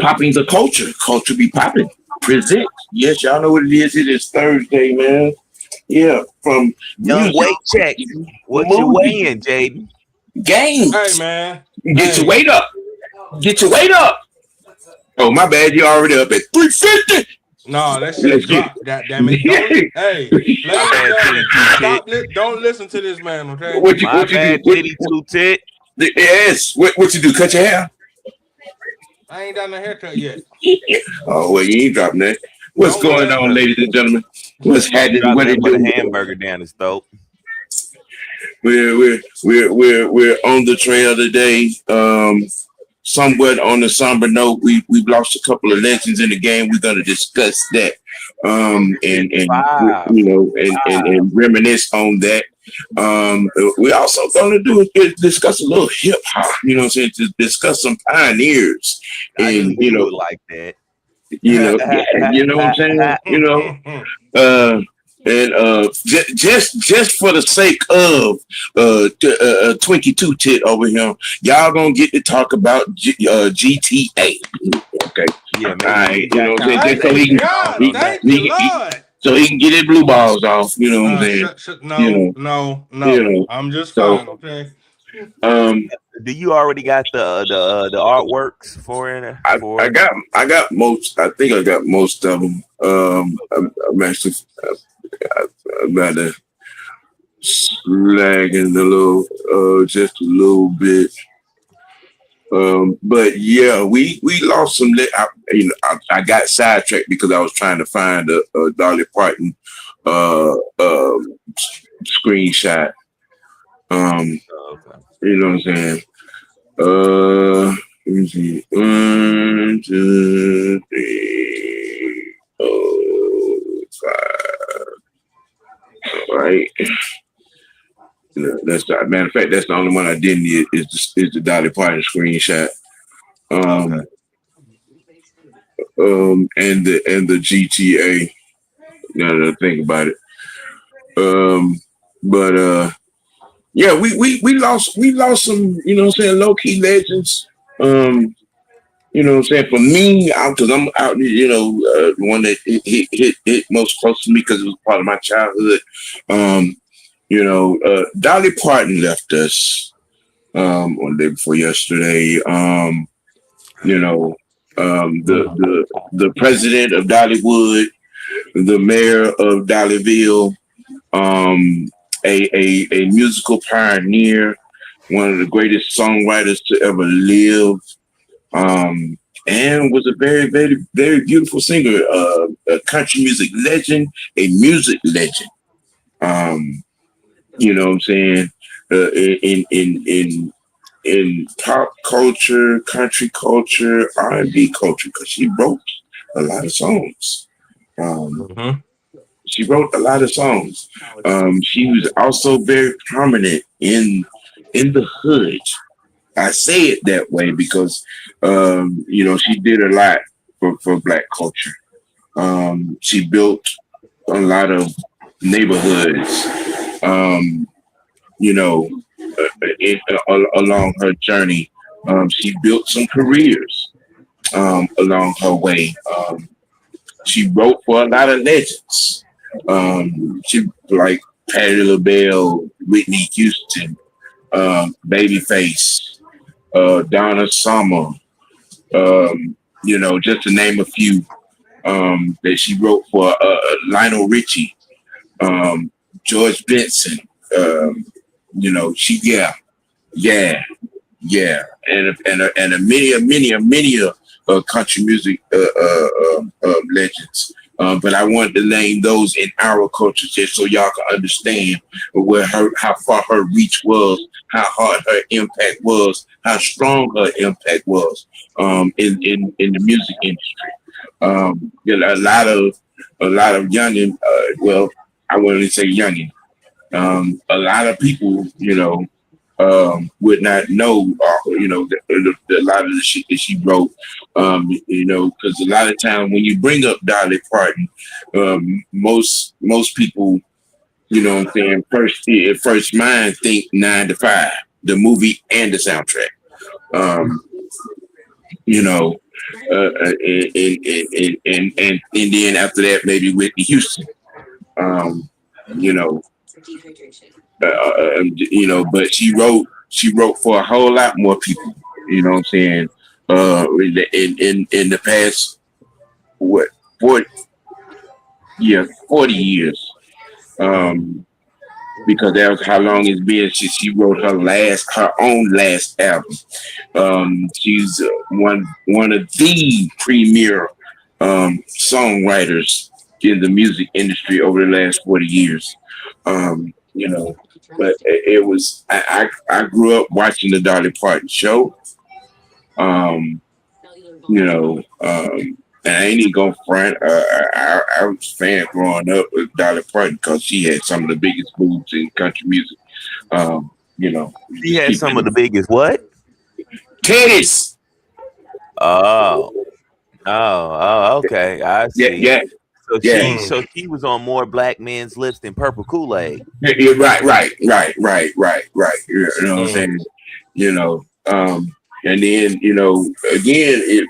Popping's a culture. Culture be popping. Present. Yes, y'all know what it is. It is Thursday, man. Yeah, from Young music, weight check. What's your movie, weighing, Jaden? games. Hey, man. Get your weight up. Get your weight up. Oh, my bad. You're already up at 350. No, that shit dropped. God damn it. Don't, hey, ladies and gentlemen, stop. Don't listen to this man, okay? What you bad do? titty two tit. Yes. What you do? Cut your hair? I ain't done a haircut yet. Oh, well, you ain't dropping that. What's going on, ladies and gentlemen? What's happening? What it Put a do? hamburger down the stove. We're on the trail today. Somewhat on the somber note, we've lost a couple of legends in the game. We're going to discuss that, and reminisce on that. We also going to discuss a little hip hop. You know what I'm saying? To discuss some pioneers, and like that. You know what I'm saying? Just for the sake of Twinkie Two Tit over here, y'all gonna get to talk about GTA. Okay, yeah, man. All right, you know what I'm saying? So he can get his blue balls off. You know what I'm saying? No. I'm just fine. Okay. Do you already got the artworks for it? I got most. I think I got most of them. I'm actually about to slagging just a little bit. But yeah, we lost some. I got sidetracked because I was trying to find a Dolly Parton screenshot. You know what I'm saying? Let me see. 1, 2, 3, 4, 5. All right. That's the matter of fact. That's the only one I didn't need. Is the Dolly Parton screenshot. And the GTA. Now that I think about it. Yeah, we lost some, you know what I'm saying, low key legends. You know what I'm saying? For me, because I'm out, the one that hit most close to me because it was part of my childhood. Dolly Parton left us on the day before yesterday. The president of Dollywood, the mayor of Dollyville, a musical pioneer, one of the greatest songwriters to ever live, and was a very, very, very beautiful singer, a country music legend, a music legend. You know what I'm saying? In pop culture, country culture, R&B culture, because she wrote a lot of songs. She wrote a lot of songs. She was also very prominent in the hood. I say it that way because she did a lot for Black culture. She built a lot of neighborhoods. Along her journey, she built some careers along her way. She wrote for a lot of legends. She like Patti LaBelle, Whitney Houston, Babyface, Donna Summer, just to name a few that she wrote for. Lionel Richie, George Benson. And many country music legends. But I wanted to name those in our culture just so y'all can understand how far her reach was, how hard her impact was, how strong her impact was in the music industry. A lot of a lot of youngin, well, I wouldn't say youngin. A lot of people, would not know, a lot of the shit that she wrote, because a lot of time when you bring up Dolly Parton, most people, what I'm saying, first mind think 9 to 5, the movie and the soundtrack. Um, you know, and then after that, maybe Whitney Houston. Um, you know, but she wrote for a whole lot more people. You know what I'm saying? In the past, what 40, yeah, 40 years. Because that was how long it's been since she wrote her own last album. She's one of the premier songwriters in the music industry over the last 40 years. But it was I grew up watching the Dolly Parton show. Um, and I ain't even gonna front. I was a fan growing up with Dolly Parton because she had some of the biggest moves in country music. Um, She had some of the biggest what? Teddy's. Okay. I see. Yeah. So she was on more black men's lips than Purple Kool-Aid. Yeah, right. You know what I'm saying? And then, again,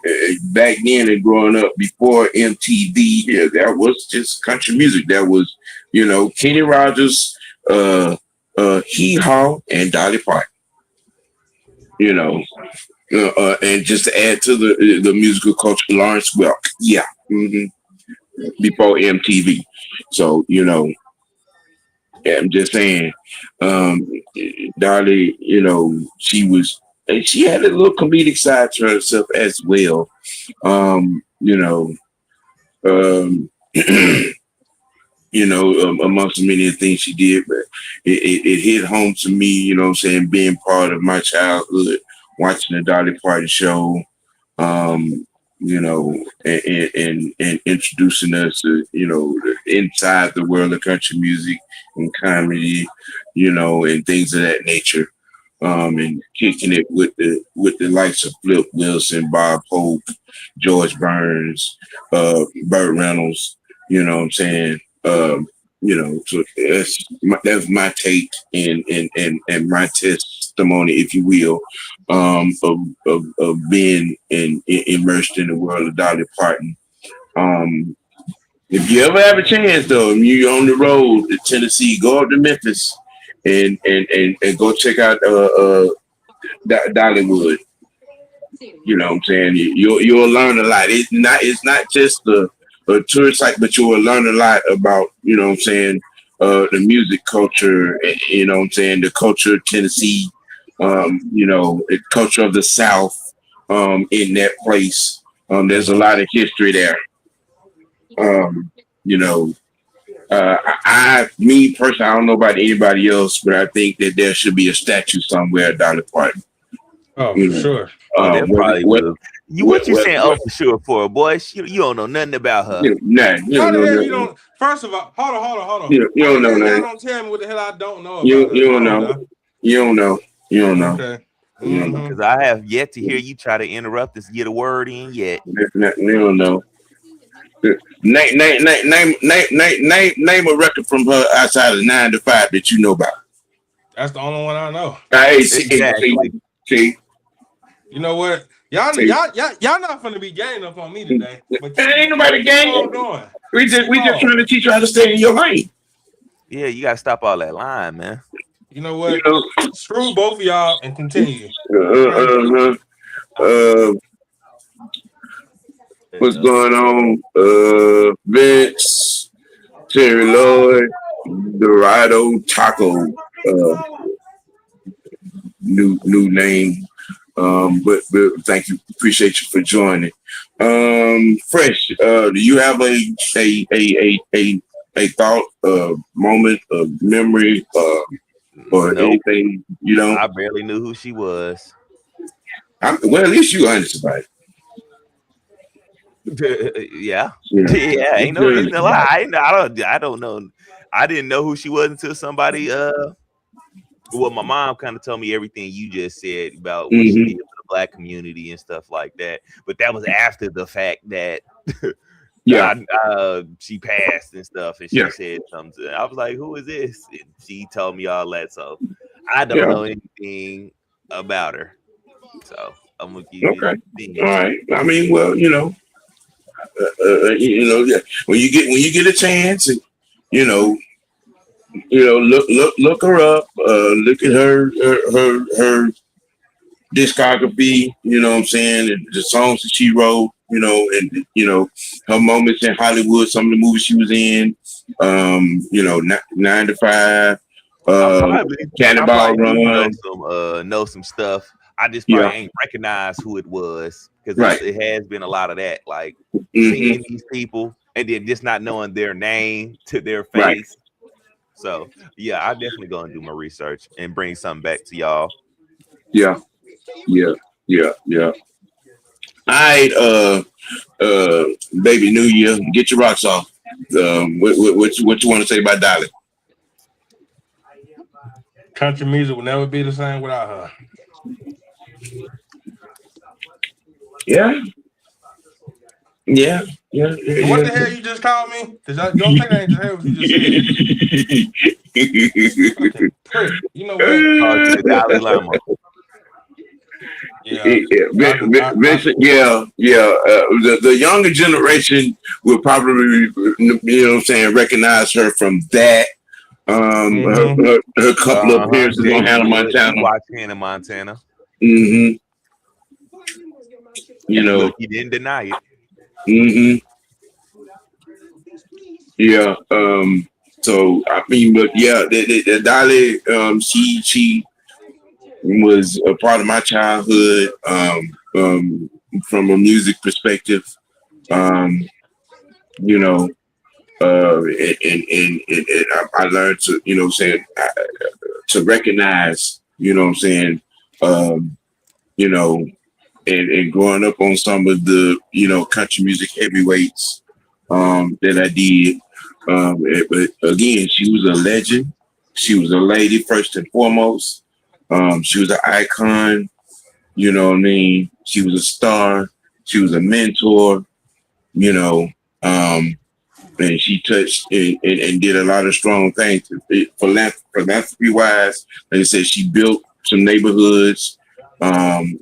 back then and growing up before MTV, that was just country music. That was, Kenny Rogers, Hee Haw, and Dolly Parton. And just to add to the musical culture, Lawrence Welk. Yeah. Before MTV. So, I'm just saying, Dolly, she had a little comedic side to herself as well. Amongst the many things she did, but it hit home to me, what I'm saying, being part of my childhood, watching the Dolly Parton show, and introducing us to, inside the world of country music and comedy, and things of that nature. And kicking it with the likes of Flip Wilson, Bob Hope, George Burns, Burt Reynolds, you know what I'm saying? So that's my take and my testimony, if you will, of being immersed in the world of Dolly Parton. If you ever have a chance, though, and you're on the road to Tennessee, go up to Memphis and go check out Dollywood. You know what I'm saying? You'll learn a lot. It's not just a tourist site, but you will learn a lot about, what I'm saying, the music culture, what I'm saying, the culture of Tennessee, the culture of the South, in that place. There's a lot of history there. Me personally, I don't know about anybody else, but I think that there should be a statue somewhere at Dolly Parton. Oh, for sure. What you saying? Oh, for sure, for a boy, you don't know nothing about her. You don't. First of all, hold on. You don't know nothing. Don't tell me what the hell I don't know about. You don't know. You don't know. Okay. Because I have yet to hear you try to interrupt us, get a word in yet. You don't know. Name a record from her outside of 9 to 5 that you know about. That's the only one I know. Exactly. See. You know what? Y'all not gonna be gang up on me today. But ain't nobody gang. We just trying to teach you how to stay in your lane. Yeah, you gotta stop all that lying, man. You know what? Screw both of y'all and continue. What's going on? Vince, Terry Lloyd, Dorado Taco, new name. But thank you, appreciate you for joining. Fresh, do you have a thought, moment, of memory, or anything? I barely knew who she was. Well, at least you honest about it. Yeah. Yeah. Yeah, ain't no Good. reason to lie. I don't know. I didn't know who she was until somebody well, my mom kind of told me everything you just said about what she did Mm-hmm. for the black community and stuff like that. But that was after the fact that Yeah. she passed and stuff, and Yeah. she said something. I was like, "Who is this?" And she told me all that. So I don't Yeah. know anything about her. So I'm gonna give you Okay. All the right. I mean, well, yeah. When you get a chance, and you know, look her up. Look at her discography. You know what I'm saying? And the songs that she wrote. And her moments in Hollywood. Some of the movies she was in. 9 to 5. I Uh, probably Cannonball do Run. know some stuff. I just probably Yeah. ain't recognize who it was because Right. it has been a lot of that, like Hmm. seeing these people and then just not knowing their name to their Right. face. So yeah, I definitely go and do my research and bring something back to y'all. Yeah. Yeah. Yeah. Yeah. All right. Baby, New Year. Get your rocks off. What you want to say about Dolly? Country music will never be the same without her. Yeah. Yeah. Yeah. And what Yeah. the hell you just called me? Because I don't think I ain't just heard what you just said. Fucking prick. You know what? Call you the Dalai Lama. Yeah. Vincent, yeah, yeah. The younger generation will probably, recognize her from that. Mm-hmm. Her couple of appearances on Jada Hannah Wood. We Montana. watch Hannah Montana. Hmm. You And know. look, he didn't deny it. Hmm. Yeah. So I mean, but yeah, the Dolly, she was a part of my childhood. From a music perspective, um, you know, and I learned to, to recognize, um, you know, and growing up on some of the, country music heavyweights, that I did. But again, she was a legend. She was a lady first and foremost. She was an icon. You know what I mean? She was a star. She was a mentor. You know, um, and she touched and did a lot of strong things. Philanthropy wise, like I said, she built some neighborhoods. What I'm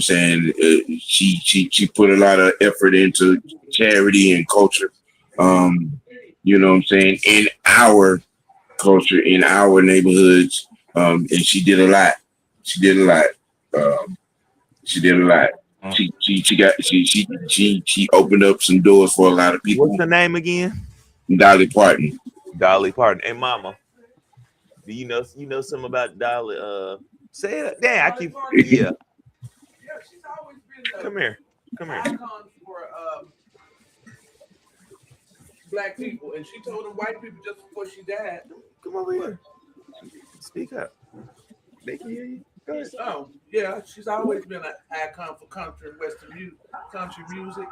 saying, she put a lot of effort into charity and culture. What I'm saying, in our culture, in our neighborhoods, and she did a lot. She did a lot. Um, she did a lot. She opened up some doors for a lot of What's people. the name again? Dolly Parton. Dolly Parton. Hey, Mama, do you know something about Dolly? Say it. Damn, I keep. Yeah, come here, come here. Icon for black people, and she told the white people just before she died. Come over here. Speak up. They can hear you. Go ahead. Oh yeah, she's always been an icon for country and western music, country music,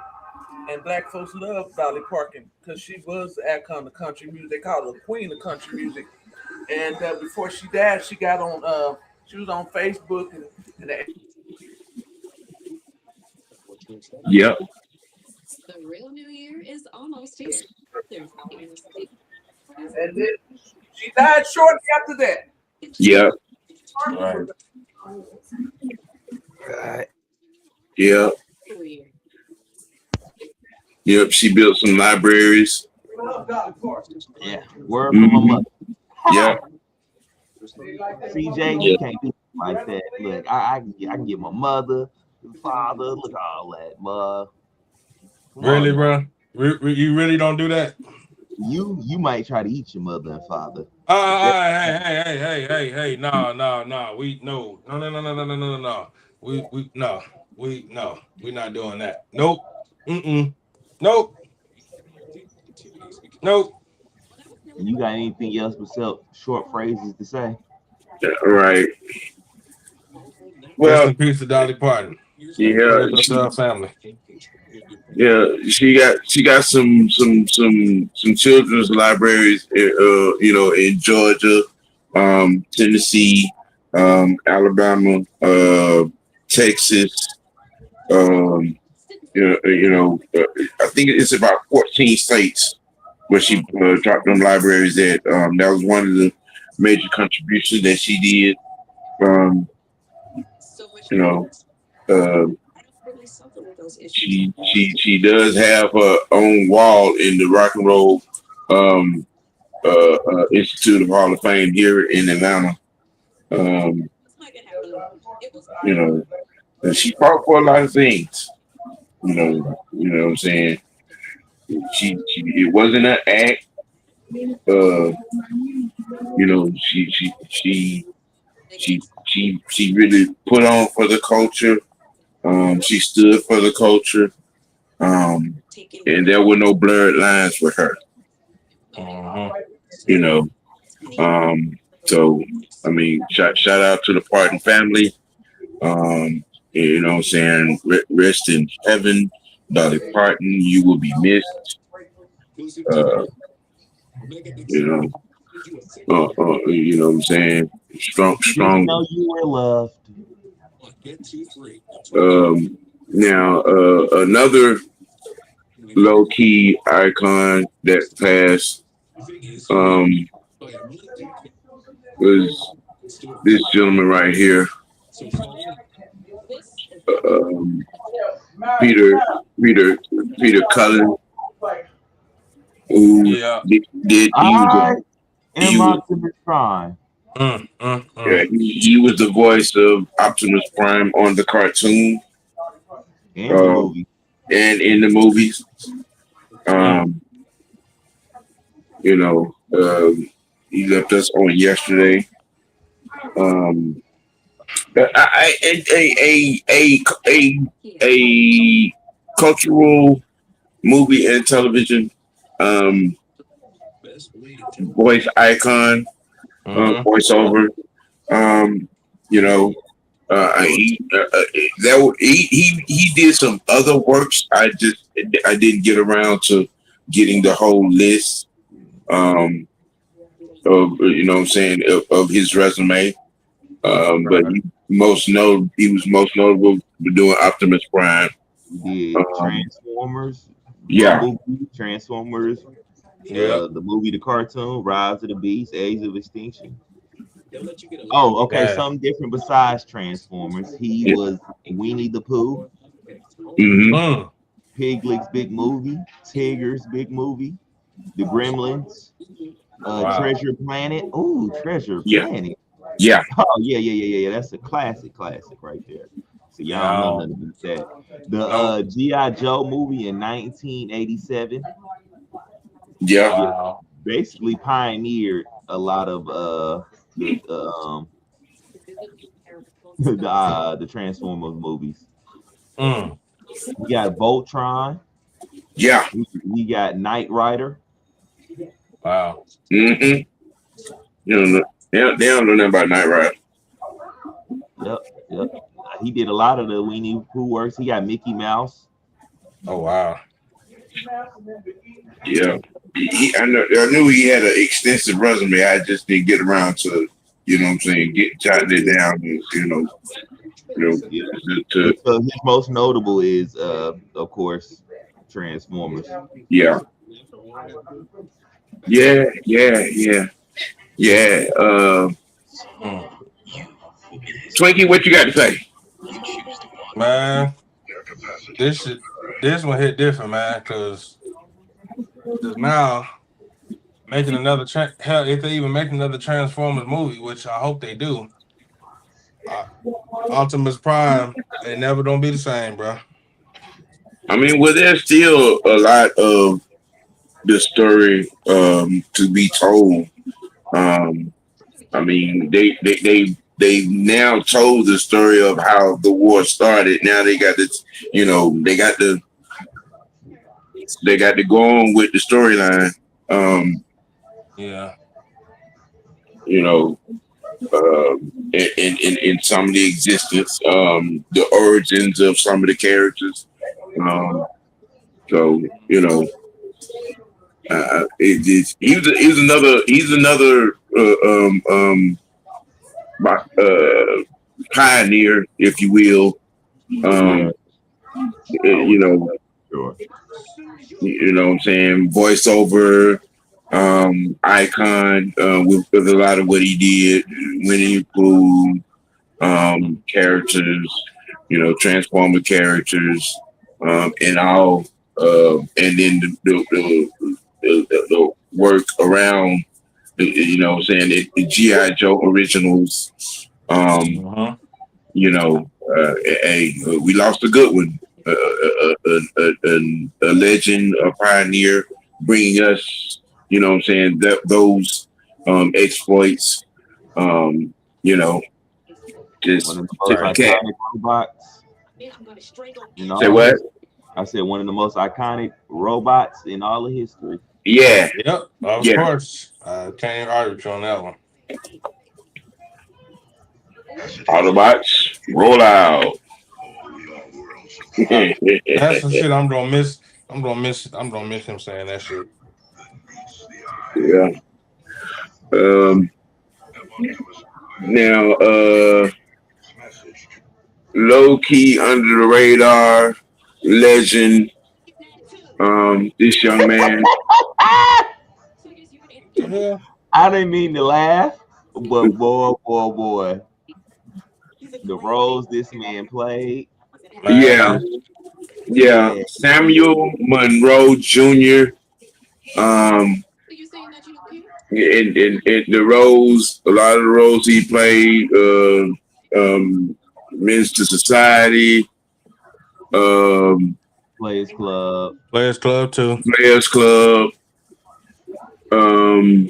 and black folks love Dolly Parton because she was the icon of country music. They call her the queen of country music. And before she died, she got on. She was on Facebook and Yep. and then she died shortly after that. Yep. Right. God. Yep. Yep. She built some libraries. Yeah. Word from my mother. Yep. CJ, you can't do like that. Look, I can get my mother, father, look all that, but Really, bro? You really don't do that? you might try to eat your mother and father. Hey. No. No. We're not doing that. Nope. Nope. Nope. You got anything else besides short phrases to say? Right. Rest Well, in peace to Dolly Parton. Yeah, family. yeah, she got some children's libraries, in Georgia, Tennessee, Alabama, Texas. Um, I think it's about 14 states where she dropped them libraries at. That was one of the major contributions that she did. Um, you know, uh, she does have her own wall in the Rock and Roll um, Institute of Hall of Fame here in Atlanta. Um, you know, and she fought for a lot of things. You know what I'm saying. She it wasn't an act. Uh, she really put on for the culture. She stood for the culture. Um, and there were no blurred lines with her. You know. So I mean, shout out to the Parton family. You know what I'm saying? Rest in heaven, Dolly Parton. You will be missed. Uh, you know, you know what I'm saying? Didn't Strong. know you were loved. Now, another low key icon that passed um, was this gentleman right here, um, Peter Peter Peter Cullen, who Yeah. did I he am was Optimus Prime. yeah, he was the voice of Optimus Prime on the cartoon In the movie. and in the movies. Um, you know, he left us on yesterday. Um, a cultural movie and television voice icon, voiceover. Um, you know, he did some other works. I didn't get around to getting the whole list. Of what I'm saying of his resume. But he was most notable for doing Optimus Prime. He did Transformers, Yeah, Bumblebee, Transformers, Yep. the movie, the cartoon, Rise of the Beast, Age of Extinction. Oh, okay, Yeah. something different besides Transformers. He yeah. was Winnie the Pooh, Hmm. Piglet's Big Movie, Tigger's Big Movie, The Gremlins, Wow. Treasure Planet. Ooh, Treasure Yeah, Planet. yeah, Oh yeah. That's a classic right there. So y'all don't know Yeah. nothing about that. The No. G.I. Joe movie in 1987. yeah, Yeah, Wow. basically pioneered a lot of the Transformers movies. Mm. We got Voltron. yeah. We got Knight Rider. Wow. Hmm. You don't know, they don't know nothing about Night Rider. Yep. He did a lot of the Winnie Pooh works. He got Mickey Mouse. Oh wow. Yeah, I knew he had an extensive resume. I just didn't get around to, you know what I'm saying, get jotting it down. Yeah. To So his most notable is, of course, Transformers. yeah, yeah. Mm. Twinkie, what you got to say? Man, this shit, this one hit different, man, because now making another hell, if they even make another Transformers movie, which I hope they do, uh, Optimus Prime, they never gonna be the same, bro. I mean, well, there's still a lot of the story to be told. Um, I mean, they now told the story of how the war started. Now they got this, they got to go on with the storyline. Um, Yeah. you know, in some of the existence, the origins of some of the characters. Um, so you know, he's another pioneer, if you will. Yeah, Um, I would you know, sure. you know what I'm saying, voiceover icon with a lot of what he did, Winnie Pooh, characters, you know, Transformer characters, and all, and then the work around, you know, what I'm saying the GI Joe originals. Um, Uh-huh. you know, hey, we lost a good one, a legend, a pioneer, bringing us, you know, what I'm saying those exploits. You know, One just of the most tip the Right. cat. iconic robots in Say all of what? history. I said one of the most iconic robots in all of history. Yeah, Yep, of yeah. course. I can't even argue with you on that one. Autobots, roll out. I, that's some shit I'm gonna miss. I'm gonna miss him saying that shit. Yeah. Now, low key under the radar legend. This young man. The hell? I didn't mean to laugh, but boy, the roles this man played, Yeah, Man. yeah. man. Samuel Monroe Jr. Um, in the roles, a lot of the roles he played, Minister Society, um, Players Club. Players Club too. Players Club, um,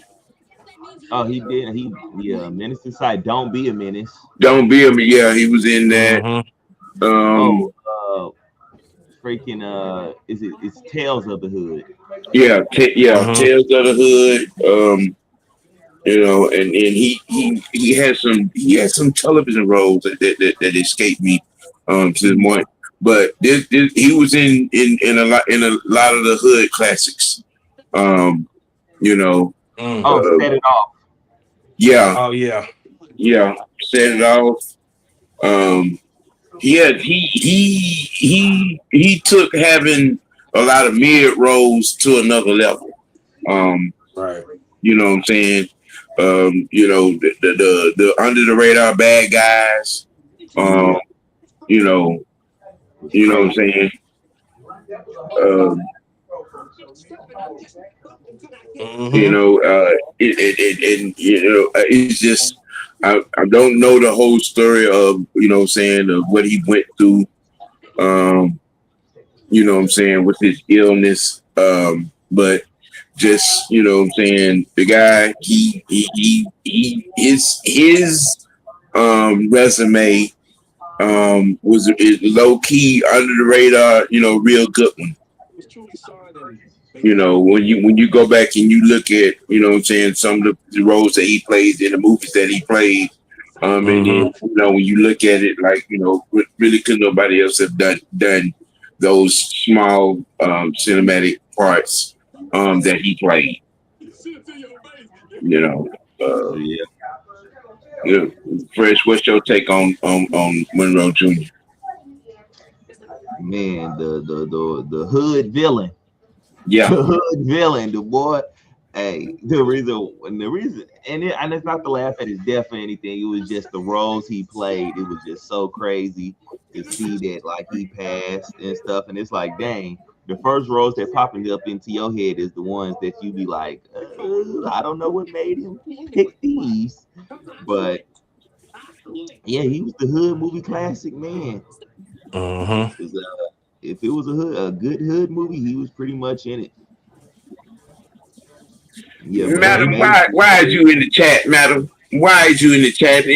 Oh, he did. Yeah, Menace Inside. Don't be a menace. Don't Be a Yeah, he was in that. Mm-hmm. Um, Oh, freaking it's Tales of the Hood. yeah, Mm-hmm. Tales of the Hood. You know, and he had some television roles that escaped me to this point. But he was in a lot of the hood classics. Um, you know, Mm. Oh, uh, Set It Off. yeah, Oh yeah. yeah, set it off. Um, he took having a lot of mid roles to another level. Um, Right. you know what I'm saying? You know, the under the radar bad guys. Um, Yeah, you know, was you know what I'm crazy. saying? Um, you Mm-hmm. know, and you know, it's just I don't know the whole story of you know what I'm saying of what he went through. Um, you know what I'm saying with his illness. But just you know what I'm saying the guy his resume was is low key under the radar, you know, real good one. You know, when you go back and you look at, you know what I'm saying, some of the roles that he played in the movies that he played, and then Mm-hmm. you know when you look at it, like you know, really could nobody else have done those small cinematic parts that he played. You know, uh, Yeah, yeah. Fresh, what's your take on Monroe Jr.? man, the hood villain. Yeah, The hood villain, the boy. Hey, the reason, and it's not to laugh at his death or anything. It was just the roles he played. It was just so crazy to see that like he passed and stuff. And it's like, dang, the first roles that popping up into your head is the ones that you be like, I don't know what made him pick these, but yeah, he was the hood movie classic man. Mm-hmm. 'Cause, if it was a good hood movie, he was pretty much in it. Yeah, but he Yeah. madam, made why is you in the chat, madam? Why is you in the chat? And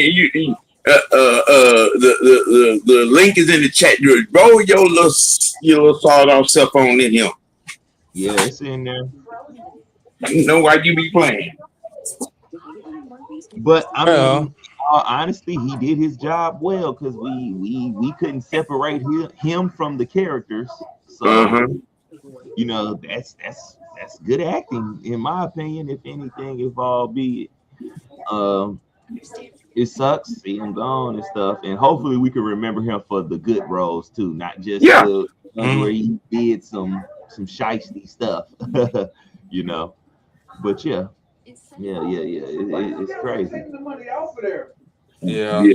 the link is in the chat. You roll your little sawed off cell phone in here. yeah, it's in there. You know why you be playing. But I Well, mean, honestly, he did his job well because we couldn't separate him from the characters. So Uh-huh. that's good acting in my opinion. If anything, if all be um, it sucks seeing him gone and stuff, and hopefully we can remember him for the good roles too, not just Yeah. the ones where he did some shiesty stuff, you know. But yeah. It's crazy. Yeah, Yeah.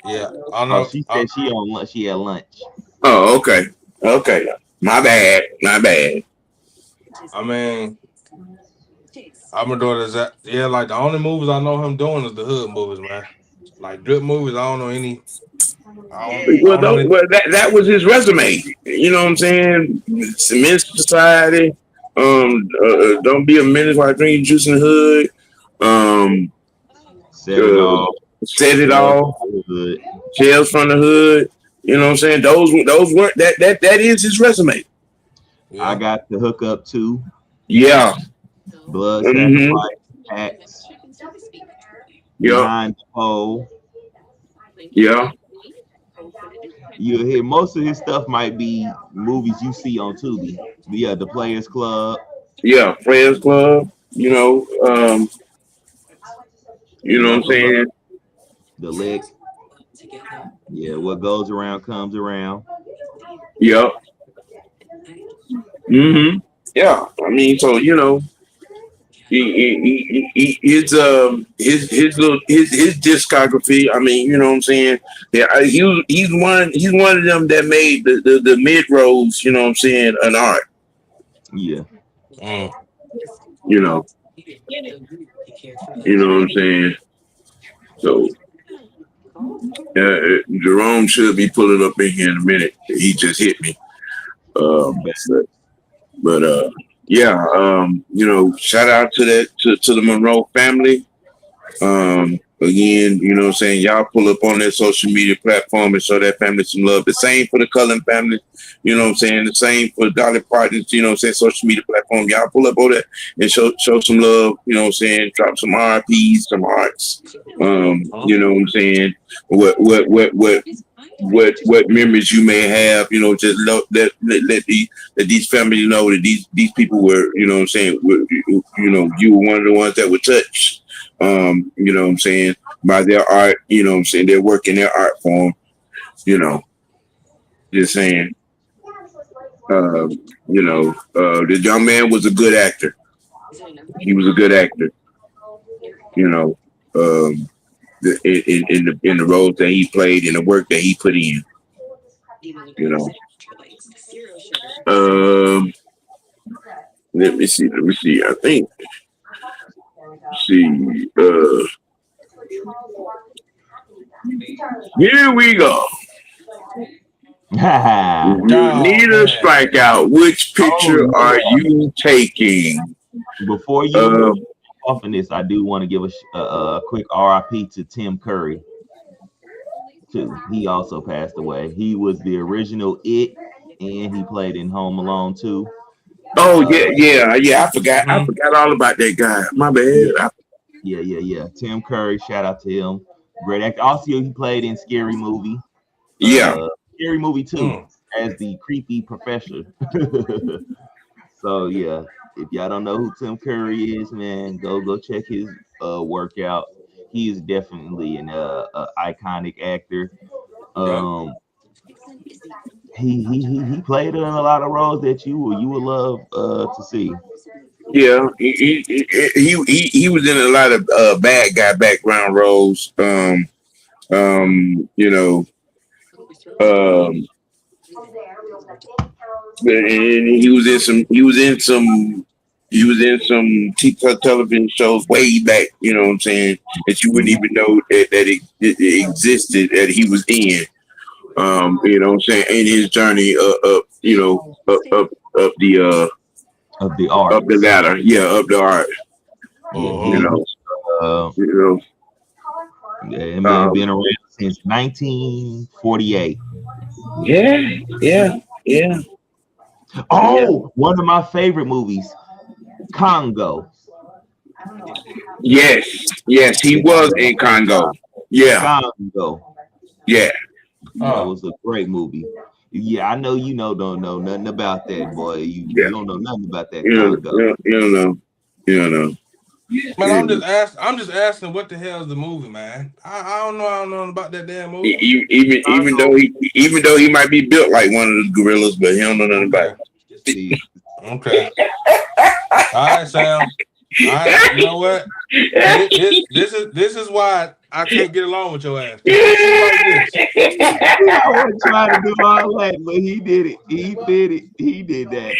yeah. I Oh, know. she said she on lunch. She had lunch. Oh, okay. Okay. My bad. My bad. I mean, I'm gonna do that. Yeah, like the only movies I know him doing is the hood movies, man. Like good movies, I don't know any. I Well, don't know any. that was his resume. You know what I'm saying? Cement society. Don't be a menace while drinking juice in the hood. Um, Said it all. said it Shells all. good. Shells from the hood. You know what I'm saying? Those weren't that is his resume. I Yeah, got the hookup too. Yeah. Blood Mm-hmm. sacrifice acts. Yep. Behind the pole. Yeah. You hear most of his stuff might be movies you see on Tubi. Yeah, the Players Club. Yeah. Friends Club. You know what I'm Knuckle Up. saying? The Lick. Yeah, what goes around comes around. Yep. Mm-hmm. Yeah. I mean, so his discography. I mean, you know what I'm saying. Yeah, he's one of them that made the mid rolls. You know what I'm saying, an art. Yeah. mm. You know, you know what I'm saying. So Jerome should be pulling up in here in a minute. He just hit me. But, yeah. Shout out to to the Monroe family. Again, you know what I'm saying? Y'all pull up on their social media platform and show that family some love. The same for the Cullen family, you know what I'm saying? The same for Dolly Partners, you know what I'm saying? Social media platform. Y'all pull up on that and show some love, you know what I'm saying? Drop some RPs, some hearts. You know what I'm saying? What memories you may have, just let these families know that these people were, you know what I'm saying, you were one of the ones that were touched, you know what I'm saying, by their art, you know what I'm saying, their work in their art form, you know, just saying, the young man was a good actor. He was a good actor, you know, in the roles that he played and the work that he put in, you know. Um, Let me see. Let me see. I think. See. Here we go. You Oh need a man. strikeout. Which Oh picture are yeah. you taking? Before Uh, you off in this, I do want to give a quick RIP to Tim Curry too. He also passed away. He was the original It, and he played in Home Alone too. oh Uh, yeah. I forgot. I Mhm. forgot all about that guy. My yeah, bad. yeah. Tim Curry, shout out to him. Great actor. Also, he played in Yeah. Scary Movie 2 Mm. as the creepy professor. So yeah, if y'all don't know who Tim Curry is, man, go check his work out. He is definitely an iconic actor. Yep. Um, he played in a lot of roles that you would love to see. Yeah. He was in a lot of bad guy background roles. You know. Um, and he was in some. He was in some. He was in some television shows way back. You know what I'm saying? That you wouldn't Mhm. even know it existed that he was in. You know what I'm saying? In his journey up, Of the up the arts. ladder. Yeah, up the art. Yeah, You Mm-hmm. know. uh, You that know. man been around since 1948. Yeah. Yeah. Yeah. Yeah. Oh, one of my favorite movies, Congo. Yes. Yes. He They got was him in Congo. Yeah, Congo. yeah. That was a great movie. Yeah, I know you don't know nothing about that, boy. You don't know nothing about that Congo. You don't know. You don't know. Man, I'm just asking what the hell is the movie, man. I don't know. I don't know about that damn movie. Even though he might be built like one of the gorillas, but he don't know nothing about it. Okay. All right, Sam. All right, you know what? This is why I can't get along with your ass. Like this. I wasn't trying to do all that, but he did it. He did it. He did that.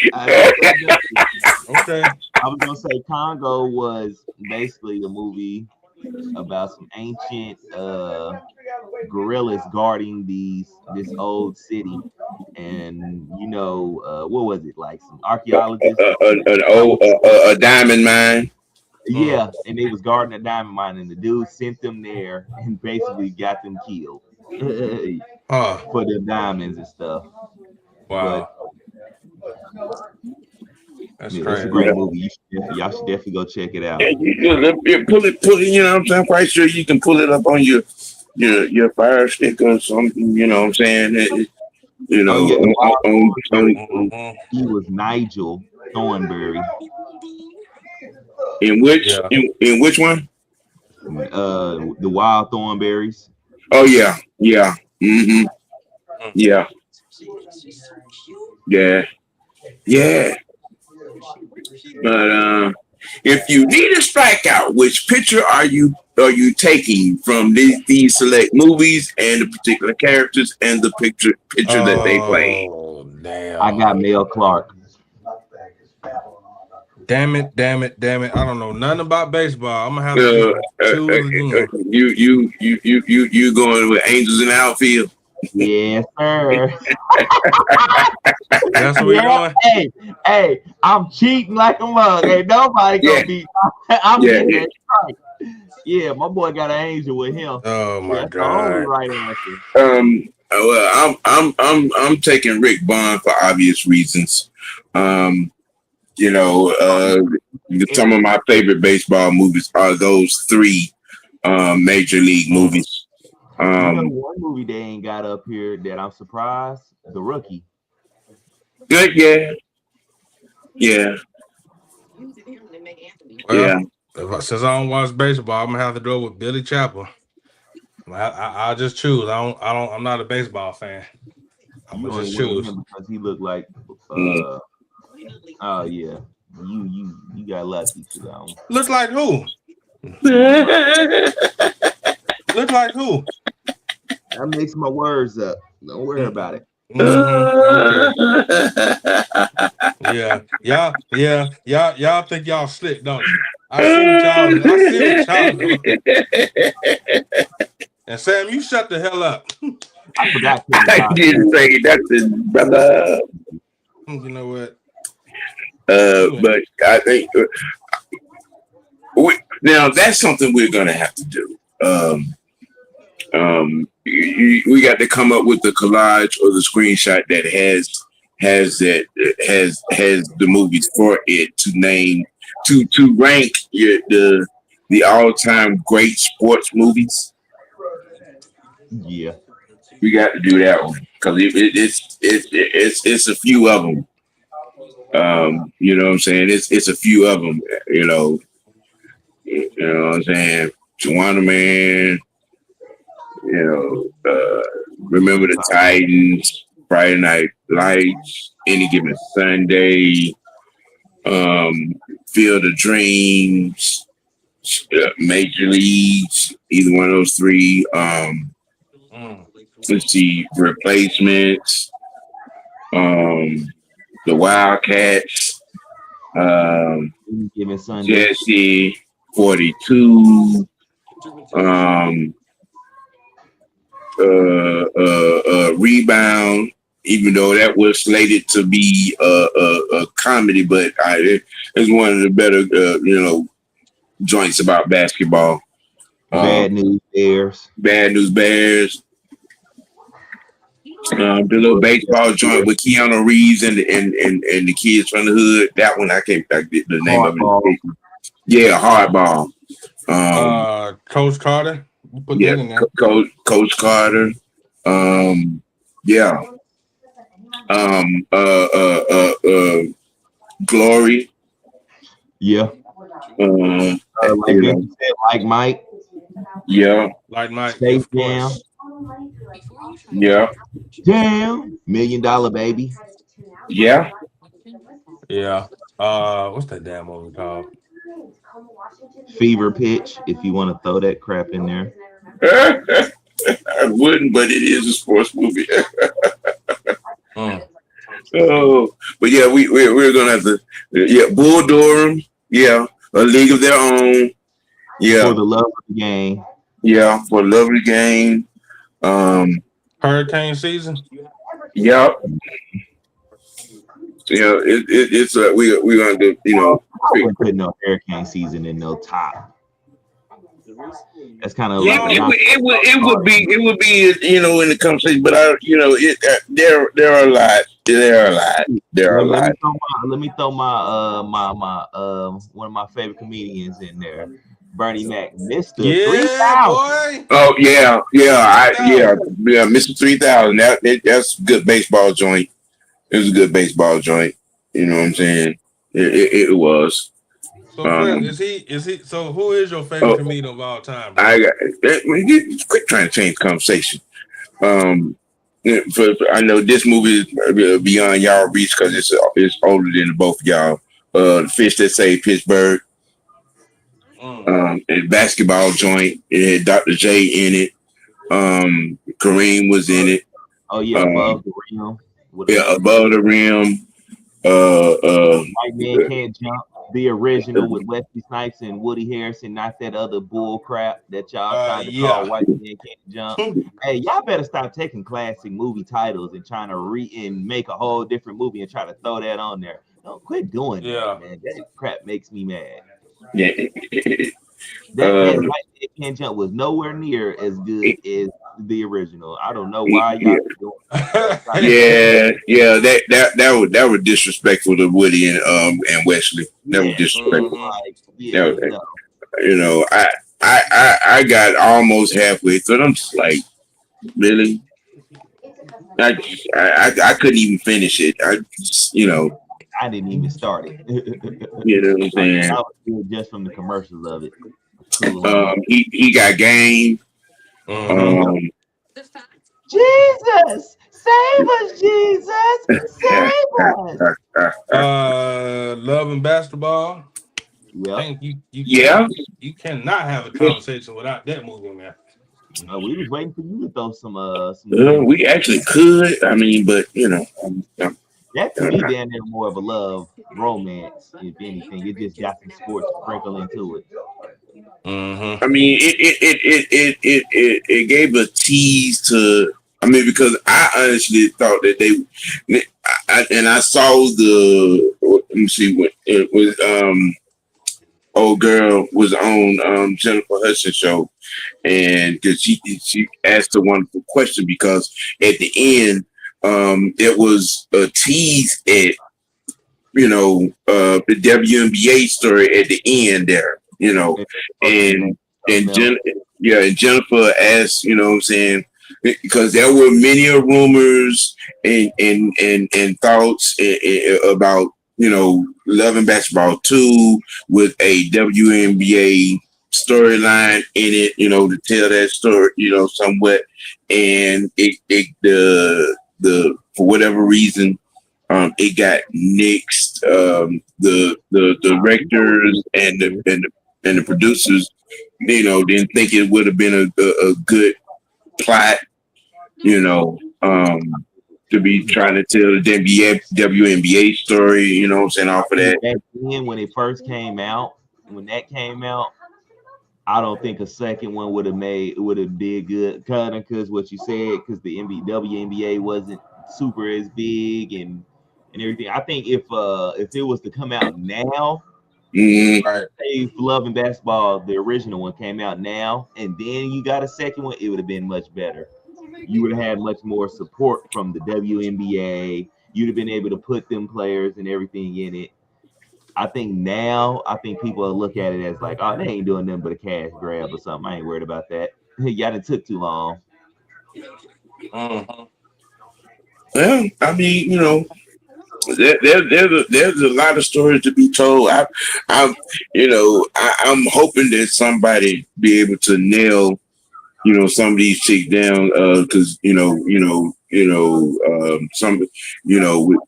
Okay. I was gonna say Congo was basically a movie about some ancient gorillas guarding this old city, and what was it, like some archaeologists? A diamond mine. Yeah, and they was guarding a diamond mine, and the dude sent them there and basically got them killed for the diamonds and stuff. Wow. That's crazy. It's a great movie. Y'all should definitely go check it out. Pull it. You know what I'm saying? I'm quite sure you can pull it up on your Fire Stick or something. You know what I'm saying? He was Nigel Thornberry. In which one? The Wild Thornberries. Oh yeah. Mm-hmm. Yeah. But if you need a strikeout, which picture are you taking from these select movies and the particular characters and the picture that they play? Oh damn! I got Mel Clark. Damn it! I don't know nothing about baseball. I'm gonna have to choose again. You going with Angels in the Outfield? Yes, sir. That's what we're doing. Hey, I'm cheating like a mug. Ain't nobody gonna beat. I'm getting that right. Yeah, my boy got an angel with him. Oh my god! The only right answer. Well, I'm taking Rick Bond for obvious reasons. Some of my favorite baseball movies are those three major league movies. One movie they ain't got up here that I'm surprised, The Rookie. Good, yeah. Well, since I don't watch baseball, I'm gonna have to go with Billy Chapel. I'll just choose. I'm not a baseball fan. I'm gonna just choose because he looked like. Oh yeah, you got lucky to that one. Look like who? Look like who? I mix my words up. Don't worry about it. Okay. Y'all think y'all slick, don't you? I see what y'all do. And Sam, you shut the hell up. I forgot. I didn't say that, brother. You know what? But I think now that's something we're gonna have to do. We got to come up with the collage or the screenshot that has the movies for it to name to rank the all-time great sports movies. Yeah, we got to do that one because it's a few of them. You know what I'm saying? It's a few of them. You know what I'm saying? Juwanna Man. Remember the Titans, Friday Night Lights, Any Given Sunday, Field of Dreams, Major Leagues, either one of those three. Let's see, Replacements, the Wildcats, Jesse, 42, Rebound, even though that was slated to be a comedy, but it's one of the better joints about basketball. Bad News Bears. The little baseball joint with Keanu Reeves and the kids from the hood. That one I get the name of it. Yeah, Hardball. Coach Carter. You put Yeah, that in there. Coach Carter. Yeah. Um, uh, uh, uh, uh, Glory. Yeah. Um, Like you Vince know, said, like Mike, yeah, Like Mike, Space of Jam, course. yeah, $1 million baby. yeah. Yeah. What's that damn movie called? Fever Pitch, if you want to throw that crap in there. I wouldn't, but it is a sports movie. Mm. Oh, but yeah, we're gonna have to. Yeah, Bull Durham. Yeah, A League of Their Own. For Yeah, the love of the game. yeah, for Love of the Game. Um, Hurricane season. yeah, yeah. It's we're gonna do. I wouldn't put no hurricane season in no top. That's kind of It, like a No. it, knock. would- it would be in the conversation, but there are a lot. There are a Let me lot. throw my one of my favorite comedians in there, Bernie Mac, Mister Yeah, 3000. boy. Oh yeah, 3000. Mr. 3000. That's a good baseball joint. It was a good baseball joint. You know what I'm saying? It was. So Quinn, Um, is he so who is your favorite oh, comedian of all time, bro? I got quit trying to change the conversation. Um, yeah, I know this movie is beyond y'all reach because it's older than both of y'all. The Fish That Saved Pittsburgh. Mm. And basketball joint. It had Dr. J in it. Kareem was in it. Oh yeah, Um, above the rim with yeah, another Above the Rim. Uh, White Man Can't Jump, the original with Wesley Snipes and Woody Harrelson, not that other bull crap that y'all tried to call Yeah. White Man Can't Jump. Hey, y'all better stop taking classic movie titles and trying to and make a whole different movie and try to throw that on there. Don't quit doing that, Yeah. man. That crap makes me mad. yeah. That uh, White Man Can't Jump was nowhere near as good as the original. I don't know why yeah, y'all keep doing that. Stop doing yeah. That was disrespectful to Woody and Wesley. That was Yes, disrespectful. Hmm. like That yeah, was, no. I got almost halfway through. I'm just like, really? I, I couldn't even finish it. I just, I didn't even start it. you know what I'm I saying. was good just from the commercials of it. Cool Hand. He got game. Hmm. Um, Jesus, save us, Jesus, save us. Love and basketball. Yep. Think you yeah, can't you cannot have a conversation without that movie, man. We was waiting for you to throw some good ones. we actually could. I mean, but That to me down there more of a love romance, if anything. It just got some sports sprinkled into it. Hmm. I mean, it gave a tease to. I mean, because I honestly thought that I saw let me see what it was. Old girl was on Jennifer Hudson show, and because she asked a wonderful question because at the end, it was a tease at the WNBA story at the end there, And fucking and something else. and Jennifer asked, what I'm saying, because there were many rumors and thoughts about Love and Basketball 2 with a WNBA storyline in it, to tell that story, somewhat, and the for whatever reason it got nixed. The directors and the producers, didn't think it would have been a good plot, to be trying to tell the WNBA story, what I'm saying, I off of think that. back then when it first came out, when that came out, I don't think a second one would have did good, kind of because what you said, because the WNBA wasn't super as big and everything. I think if it was to come out now, Mm, Right. say if Love and Basketball, the original one came out now, and then you got a second one, it would have been much better. You would have had much more support from the WNBA. You'd have been able to put them players and everything in it. I think people will look at it as like, oh, they ain't doing nothing but a cash grab or something. I ain't worried about that. y'all done took too long. Mm-hmm. Well, I mean, there's a lot of stories to be told. I'm hoping that somebody be able to nail, some of these chicks down, because some, with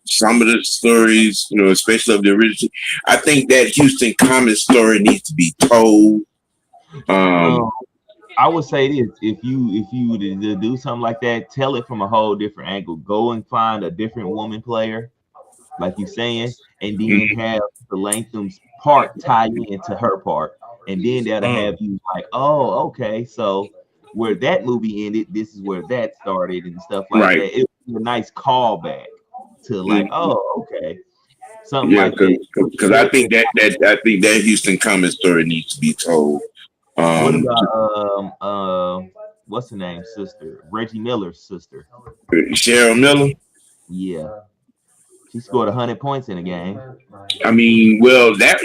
some of the stories, especially of the original. I think that Houston Common story needs to be told. I would say this: if you to do something like that, tell it from a whole different angle. Go and find a different woman player, like you saying, and then have the Latham's part tie into her part, and then that'll have you like, oh, okay, so where that movie ended, this is where that started, and stuff like Right. that. It was a nice callback to like, oh, okay, something Yeah, like that. because I think that Houston Common story needs to be told. What about what's her name, sister? Reggie Miller's sister. Cheryl Miller? Yeah. She scored 100 points in a game. I mean, well, that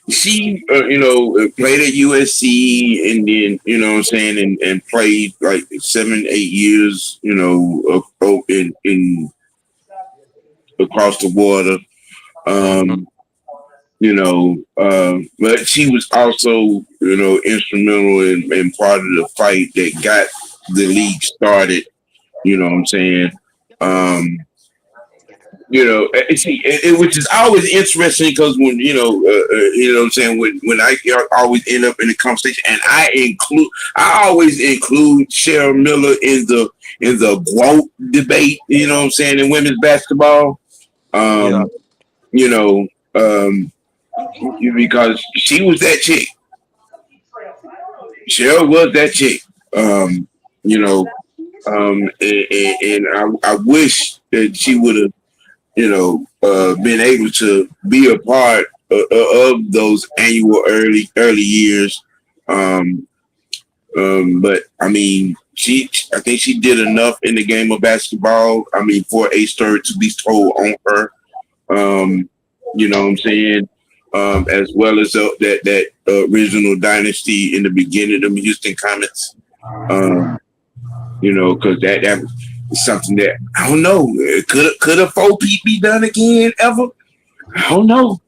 she played at USC, and then what I'm saying, and played like 7-8 years, in across the water. But she was also, instrumental in part of the fight that got the league started. You know what I'm saying? Which is always interesting because when what I'm saying, when I always end up in the conversation, and I always include Cheryl Miller in the GWOAT debate. You know what I'm saying, in women's basketball. Because she was that chick. Cheryl was that chick. And I wish that she would have, been able to be a part of those annual early years. But I mean, I think she did enough in the game of basketball. I mean, for a story to be told on her. You know what I'm saying? As well as that original dynasty in the beginning of the Houston Comets. Because that was something that I don't know. Could a 4-peat be done again ever? I don't know.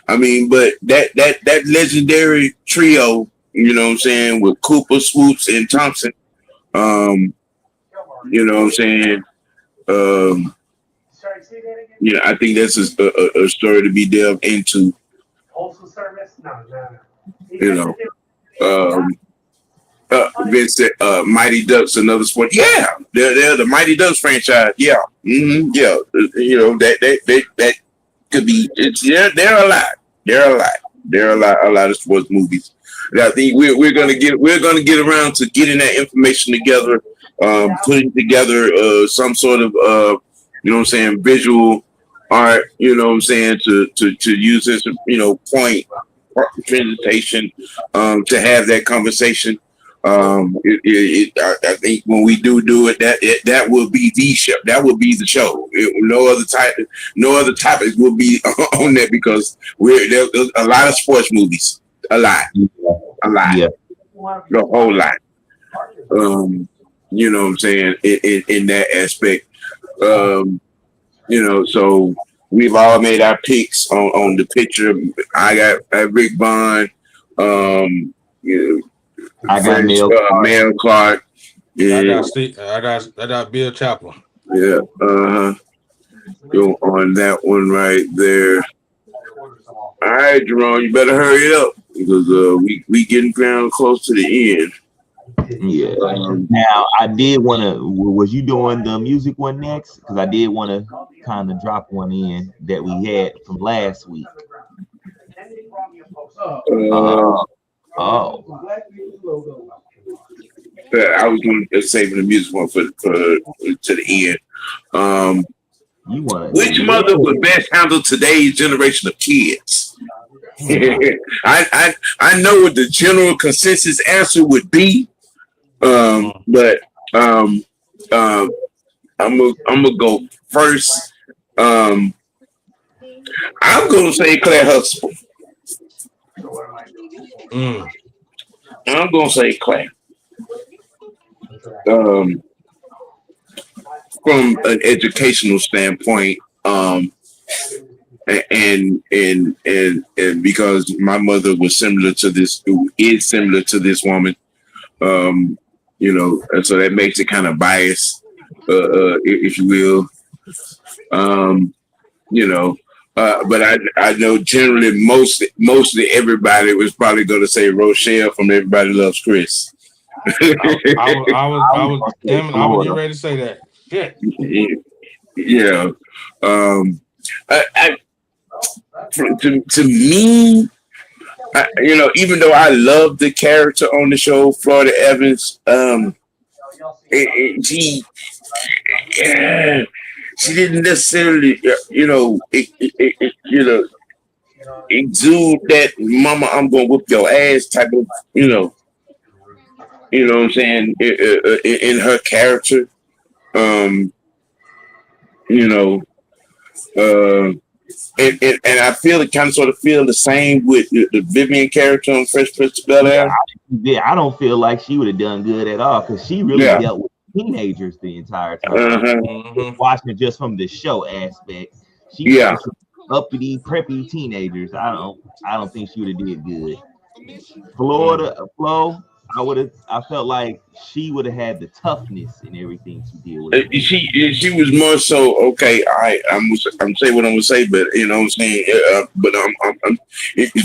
I mean, but that legendary trio, you know what I'm saying, with Cooper, Swoops, and Thompson. You know what I'm saying? I think that's a story to be delved into. Vincent, Mighty Ducks, another sport. Yeah, they're the Mighty Ducks franchise. Yeah, yeah. That could be. There are a lot. There are a lot of sports movies. And I think we're gonna get around to getting that information together, putting together some sort of visual art. You know what I'm saying, to use this point presentation to have that conversation. I think when we do it, that will be the show. That will be the show. No other topics will be on that because there's a lot of sports movies. A lot, yeah. The whole lot. You know what I'm saying, in that aspect. So we've all made our picks on the picture. I got Rick Bond. I got Mel Clark. Yeah. I got Bill Chaplin. Yeah. Go on that one right there. All right, Jerome, you better hurry up because we getting down close to the end. Yeah. Now I did want to. Was you doing the music one next? Because I did want to kind of drop one in that we had from last week. I was going to save the music one for to the end. Which mother would best handle today's generation of kids? I know what the general consensus answer would be, but I'm gonna go first. I'm gonna say Claire Huxtable. I'm I'm gonna say Claire. Um, from an educational standpoint, and because my mother was similar to this, is similar to this woman, um, and so that makes it kind of biased, if you will. Um, you know, but I know generally mostly everybody was probably going to say Rochelle from Everybody Loves Chris. I was getting ready to say that. Shit. Yeah. To me, even though I love the character on the show, Florida Evans, she didn't necessarily, exude that "Mama, I'm gonna whoop your ass" type of, what I'm saying, in her character. You know, uh, and I feel it kind of sort of feel the same with the Vivian character on Fresh Prince of Bel-Air. Yeah, I don't feel like she would have done good at all because she really dealt with teenagers the entire time. Watching just from the show aspect, she uppity, preppy teenagers. I don't think she would have did good. Flo, I felt like she would have had the toughness and everything to deal with. She was more so okay. I'm saying what I'm gonna say, but you know what I'm saying. But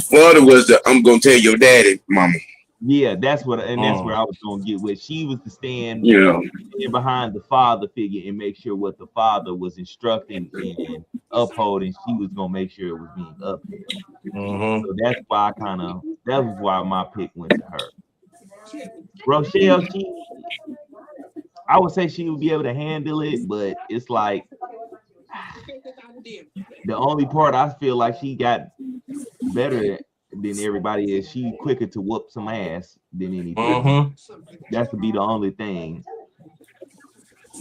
Florida was the "I'm gonna tell your daddy, mama." Yeah, that's where I was gonna get with. She was to stand, behind the father figure and make sure what the father was instructing and upholding, she was gonna make sure it was being upheld. So that's why that was why my pick went to her. Rochelle, I would say she would be able to handle it, but it's like the only part I feel like she got better than everybody is she quicker to whoop some ass than anything. That would be the only thing.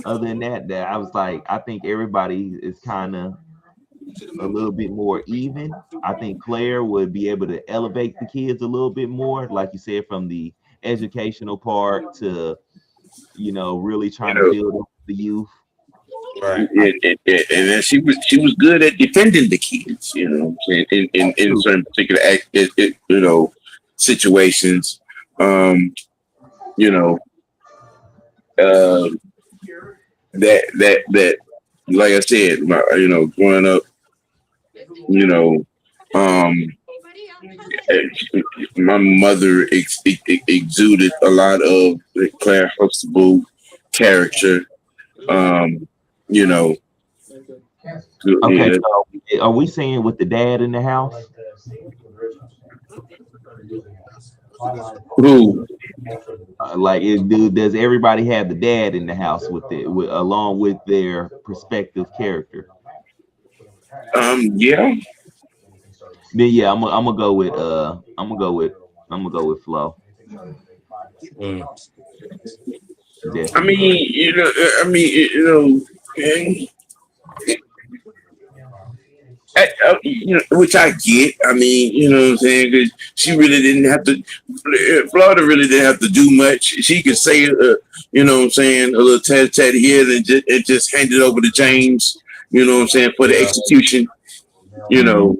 Other than that I was like, I think everybody is kind of a little bit more even. I think Claire would be able to elevate the kids a little bit more, like you said, from the educational part to really trying to build up the youth. Right. And then she was good at defending the kids, in certain particular situations. That like I said, growing up, my mother exuded a lot of the Claire Huxtable character. Okay, so are we saying with the dad in the house? Who? Does everybody have the dad in the house with along with their prospective character? Yeah. Then yeah, I'm gonna go with Flo. I mean, which I get. I mean, you know what I'm saying? Because she really didn't have to. Florida really didn't have to do much. She could say, you know what I'm saying, a little tat here, and just hand it over to James. You know what I'm saying, for the execution. You know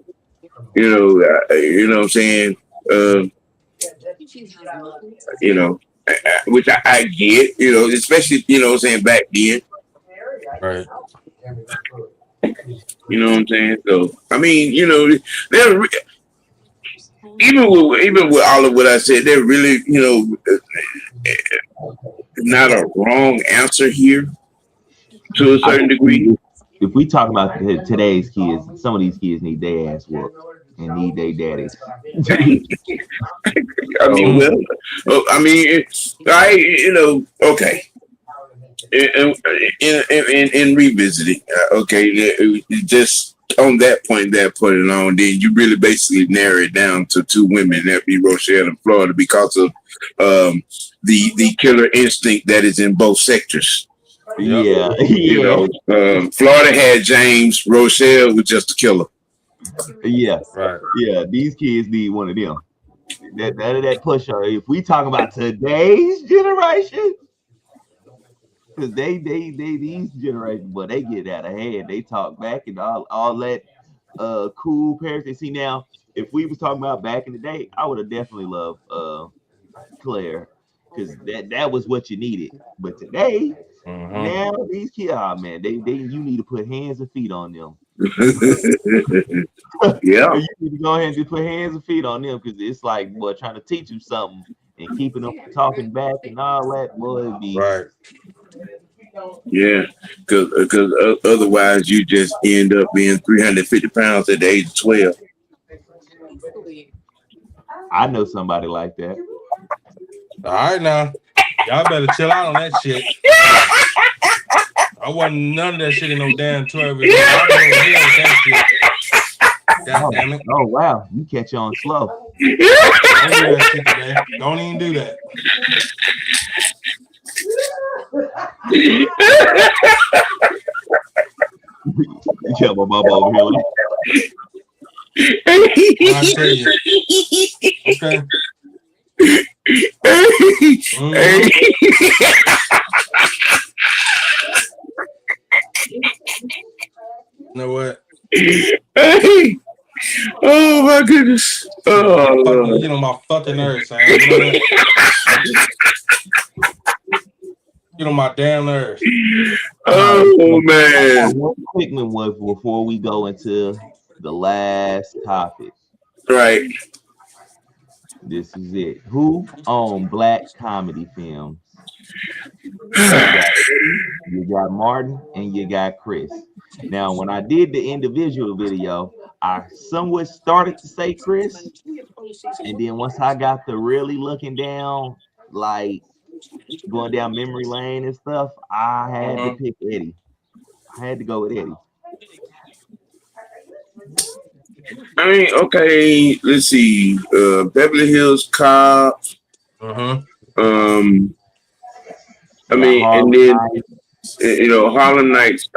what I'm saying. Which I get. Especially what I'm saying, back then. Right. You know what I'm saying? So I mean, they're even with all of what I said, they're really, not a wrong answer here to a certain degree. If we talk about today's kids, some of these kids need their ass whooped and need their daddies. I mean, okay. In revisiting, just on that point on, then you really basically narrow it down to two women, that be Rochelle and Florida, because of the killer instinct that is in both sectors. Yeah. Florida had James, Rochelle was just a killer. Yeah, right. Yeah, these kids need one of them. None of that push up. If we talk about today's generation, because they these generations, but they get out of hand. They talk back and all that cool parents they see now. If we was talking about back in the day, I would have definitely loved Claire, because that was what you needed. But today, now these kids, man, they you need to put hands and feet on them. Yeah. You need to go ahead and just put hands and feet on them, because it's like, boy, trying to teach them something and keeping them talking back and all that, boy, it'd be Right. Yeah, because otherwise you just end up being 350 pounds at the age of 12. I know somebody like that. All right, now y'all better chill out on that shit. I wasn't none of that shit in no damn 12 years old. I was over here with that shit. God damn it. Oh wow, you catch on slow. Don't do that shit today. Don't even do that. Yeah, my mama over here. I tell you. Okay. You know what? Oh my goodness. Oh, Get on my fucking nerves, Sam. You know that? Get on my damn nerves. oh man. One quick one was before we go into the last topic. Right. This is it. Who owned black comedy films? You got Martin and you got Chris. Now, when I did the individual video, I somewhat started to say Chris, and then once I got to really looking down, like going down memory lane and stuff, I had to pick Eddie. I had to go with Eddie. I mean, okay, let's see. Beverly Hills Cop. I mean, and then Harlem Nights.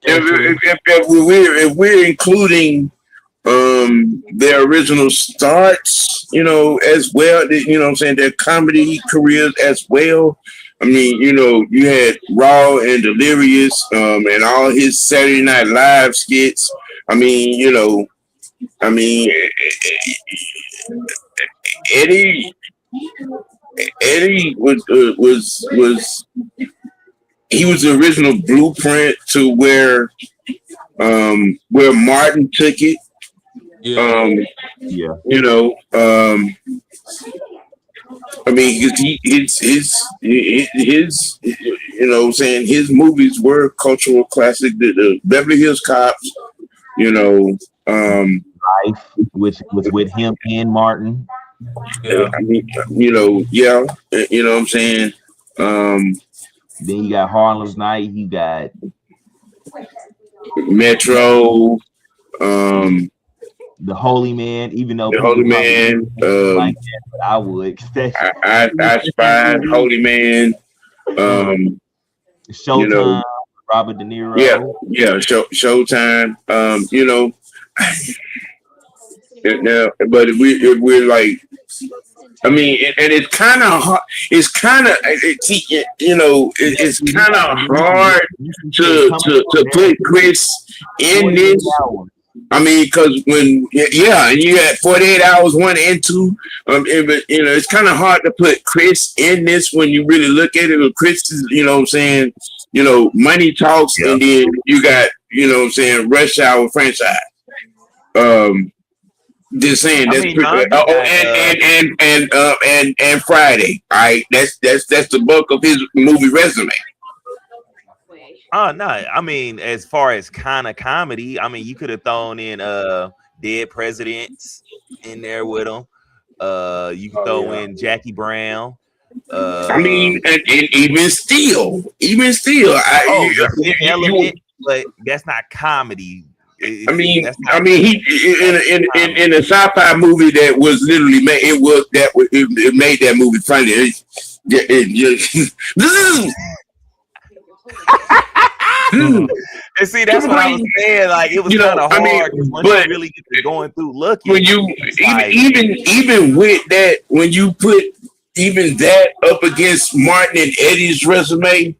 If we're including their original starts, as well, what I'm saying, their comedy careers as well. I mean, you had Raw and Delirious, and all his Saturday Night Live skits. I mean, Eddie was he was the original blueprint to where Martin took it. I mean, his movies were cultural classic. The Beverly Hills Cops, Life, which was with him and Martin. I mean, you know what I'm saying. Then you got Harlem's Night. You got Metro. The Holy Man, even though the Holy Man, like that, but I would. I Spy, Holy Man, Showtime, Robert De Niro. Showtime. Now, but if we're like, I mean, and it's kind of hard. It's kind of it's kind of hard to put Chris in this. I mean, because when you had 48 hours 1 and 2, but it's kind of hard to put Chris in this when you really look at it. Chris is, Money Talks, and then you got Rush Hour franchise. Just saying that's and Friday. All right, that's the bulk of his movie resume. No, I mean, as far as kind of comedy, I mean, you could have thrown in Dead Presidents in there with him. You could throw in Jackie Brown. I mean, and even still, but that's not comedy. He in a sci-fi movie that was literally made. It made that movie funny. And see, that's what I was saying. Like it was kind of hard because once you really get to going through looking, when you even with that, when you put even that up against Martin and Eddie's resume,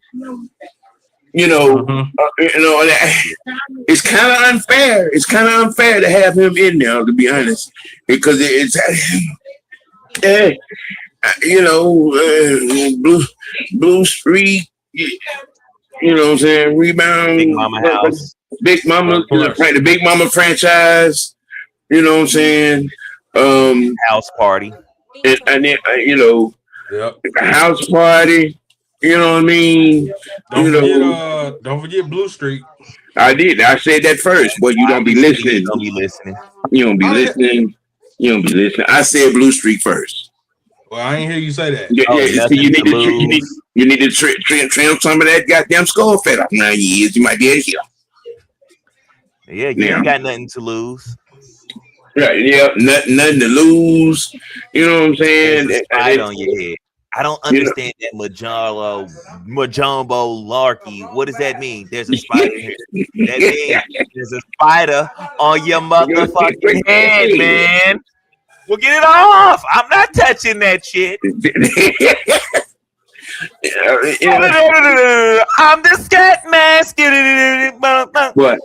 it's kind of unfair. It's kind of unfair to have him in there, to be honest, because Blue Street, you know what I'm saying, Rebound, Big Mama House, Big Mama, the Big Mama franchise, you know what I'm saying, House Party, and then the House Party. You know what I mean? Don't forget Blue Street. I did. I said that first. Boy, you don't be listening. You don't be listening. You don't be listening. You don't be listening. I said Blue Street first. Well, I ain't hear you say that. You need to trim some of that goddamn skull fat off 9 years. You might be able to heal. Yeah, you ain't got nothing to lose. Right, yeah, nothing to lose. You know what I'm saying? There's a spite on your head. I don't understand that Majumbo Larky. What does that mean? There's a spider here. That means there's a spider on your motherfucking head, man. Well, get it off. I'm not touching that shit. I'm the scat mask. What?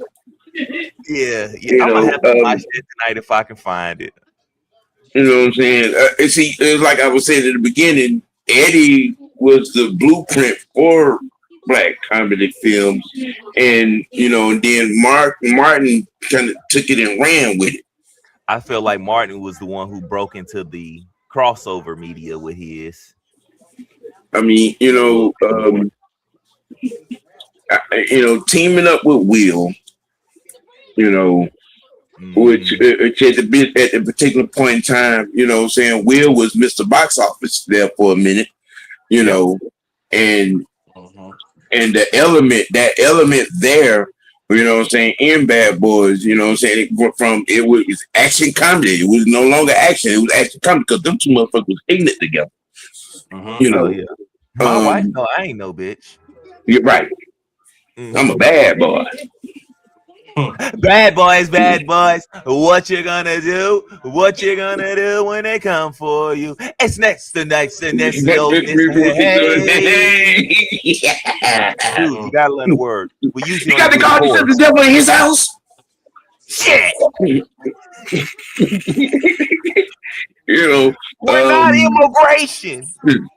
Yeah. I'm gonna have to watch that tonight if I can find it. You know what I'm saying? See, it's like I was saying at the beginning, Eddie was the blueprint for black comedy films, and then Martin kind of took it and ran with it. I feel like Martin was the one who broke into the crossover media with his. I mean, teaming up with Will, which at the particular point in time, saying Will was Mr. Box Office there for a minute, and the element there, in Bad Boys, it was action comedy. It was no longer action. It was action comedy because them two motherfuckers was hitting it together. My wife, no, I ain't no bitch. You're right. I'm a bad boy. Bad boys. What you gonna do? What you gonna do when they come for you? It's next. Hey. Dude, you gotta learn the word. We use you got the guardians of the devil in his house. Shit. We're not immigration. You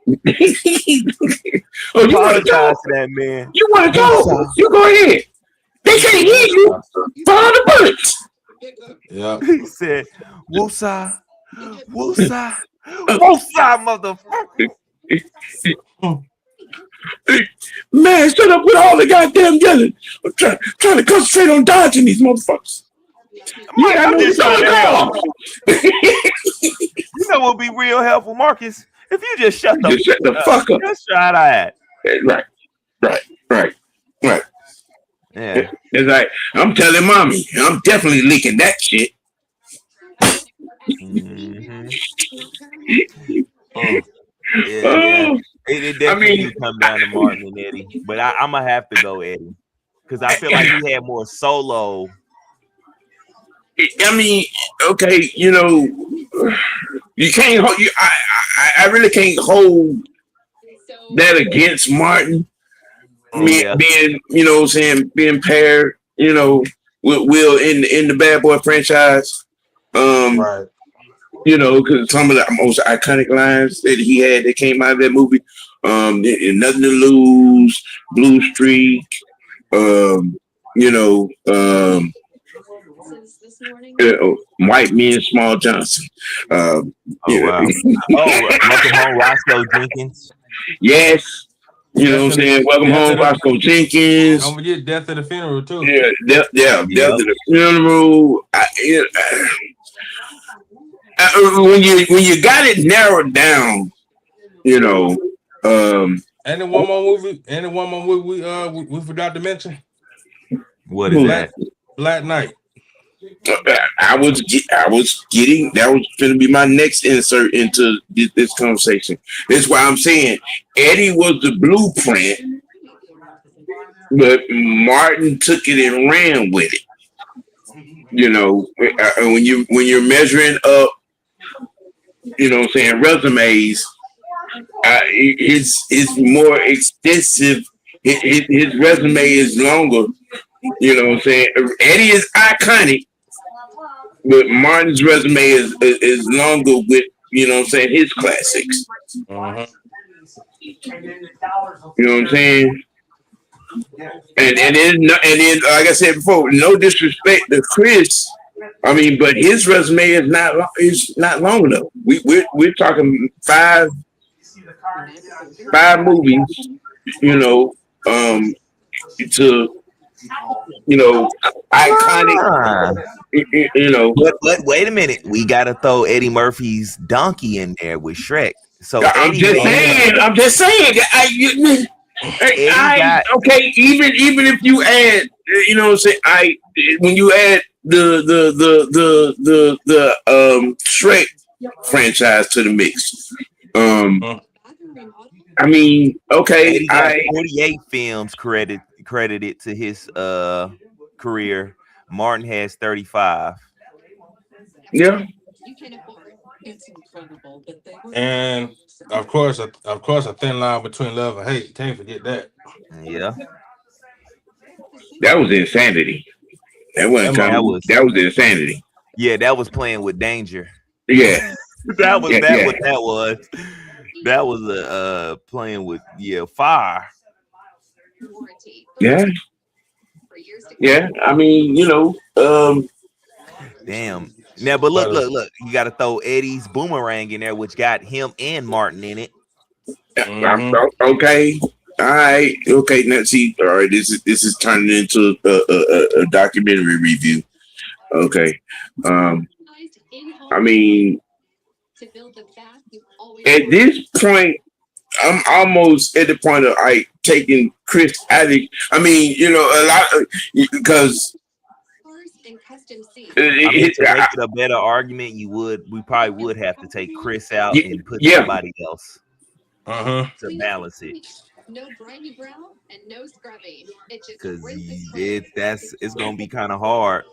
want to talk to that man? You want to talk? You go ahead. They can't hear you. Follow the bullets. Yeah. He said, "Woosah, motherfucker." Man, shut up with all the goddamn yelling. I'm trying to concentrate on dodging these motherfuckers. Yeah, I'm just trying to go. You know what would be real helpful, Marcus? If you just shut the fuck up. Just shut that. Right. Yeah. It's like, I'm telling mommy, I'm definitely leaking that shit. Mm-hmm. Yeah. It definitely come down to Martin and Eddie. But I'm going to have to go Eddie. Because I feel like he had more solo. I mean, okay, you can't hold I really can't hold that against Martin. Being being paired, with Will in the Bad Boy franchise. Right. Because some of the most iconic lines that he had that came out of that movie, Nothing to Lose, Blue Streak, White Men, Small Johnson. Wow. Welcome Home, Roscoe Jenkins. Yes. You know what I'm saying? Welcome Home, Roscoe Jenkins. Don't forget Death at the Funeral, too. Yeah, Death at the Funeral. When you got it narrowed down, and the one more movie we forgot to mention. What is that? Black Knight. I was getting that was going to be my next insert into this conversation. That's why I'm saying Eddie was the blueprint but Martin took it and ran with it. You know, when you're measuring up, you know, what I'm saying resumes, it's more extensive. His resume is longer. You know what I'm saying? Eddie is iconic, but Martin's resume is longer with, you know what I'm saying, his classics. Mhm. You know what I'm saying? And then like I said before, no disrespect to Chris. I mean, but his resume is not long enough. We're talking five movies, you know, to iconic, Ah. you know. But wait a minute, we gotta throw Eddie Murphy's donkey in there with Shrek. So I'm Eddie just made saying. I'm just saying. Eddie got Okay. Even if you add, you know, what I'm saying, when you add the Shrek franchise to the mix, Mhm. I mean, okay, Eddie got 48 films credited to his career. Martin has 35. yeah. And of course, a thin line between love and hate. Can't forget that. Yeah, That was insanity. That That wasn't that mother, comedy. was That was insanity. that was playing with danger. Yeah, That was yeah, yeah, what that was. That was a playing with fire. yeah, yeah. I mean, you know, Damn. Now, but but look. You got to throw Eddie's boomerang in there, which got him and Martin in it. mhm. okay. All right. Okay. Now, see. All right. This is turning into a documentary review. Okay. Um. I mean, at this point, I'm almost at the point of taking Chris out of. I mean, you know, a lot because I mean, to make it a better argument, we probably would have to take Chris out and put yeah. somebody else Uh-huh. to balance it. Because it's gonna be kind of hard.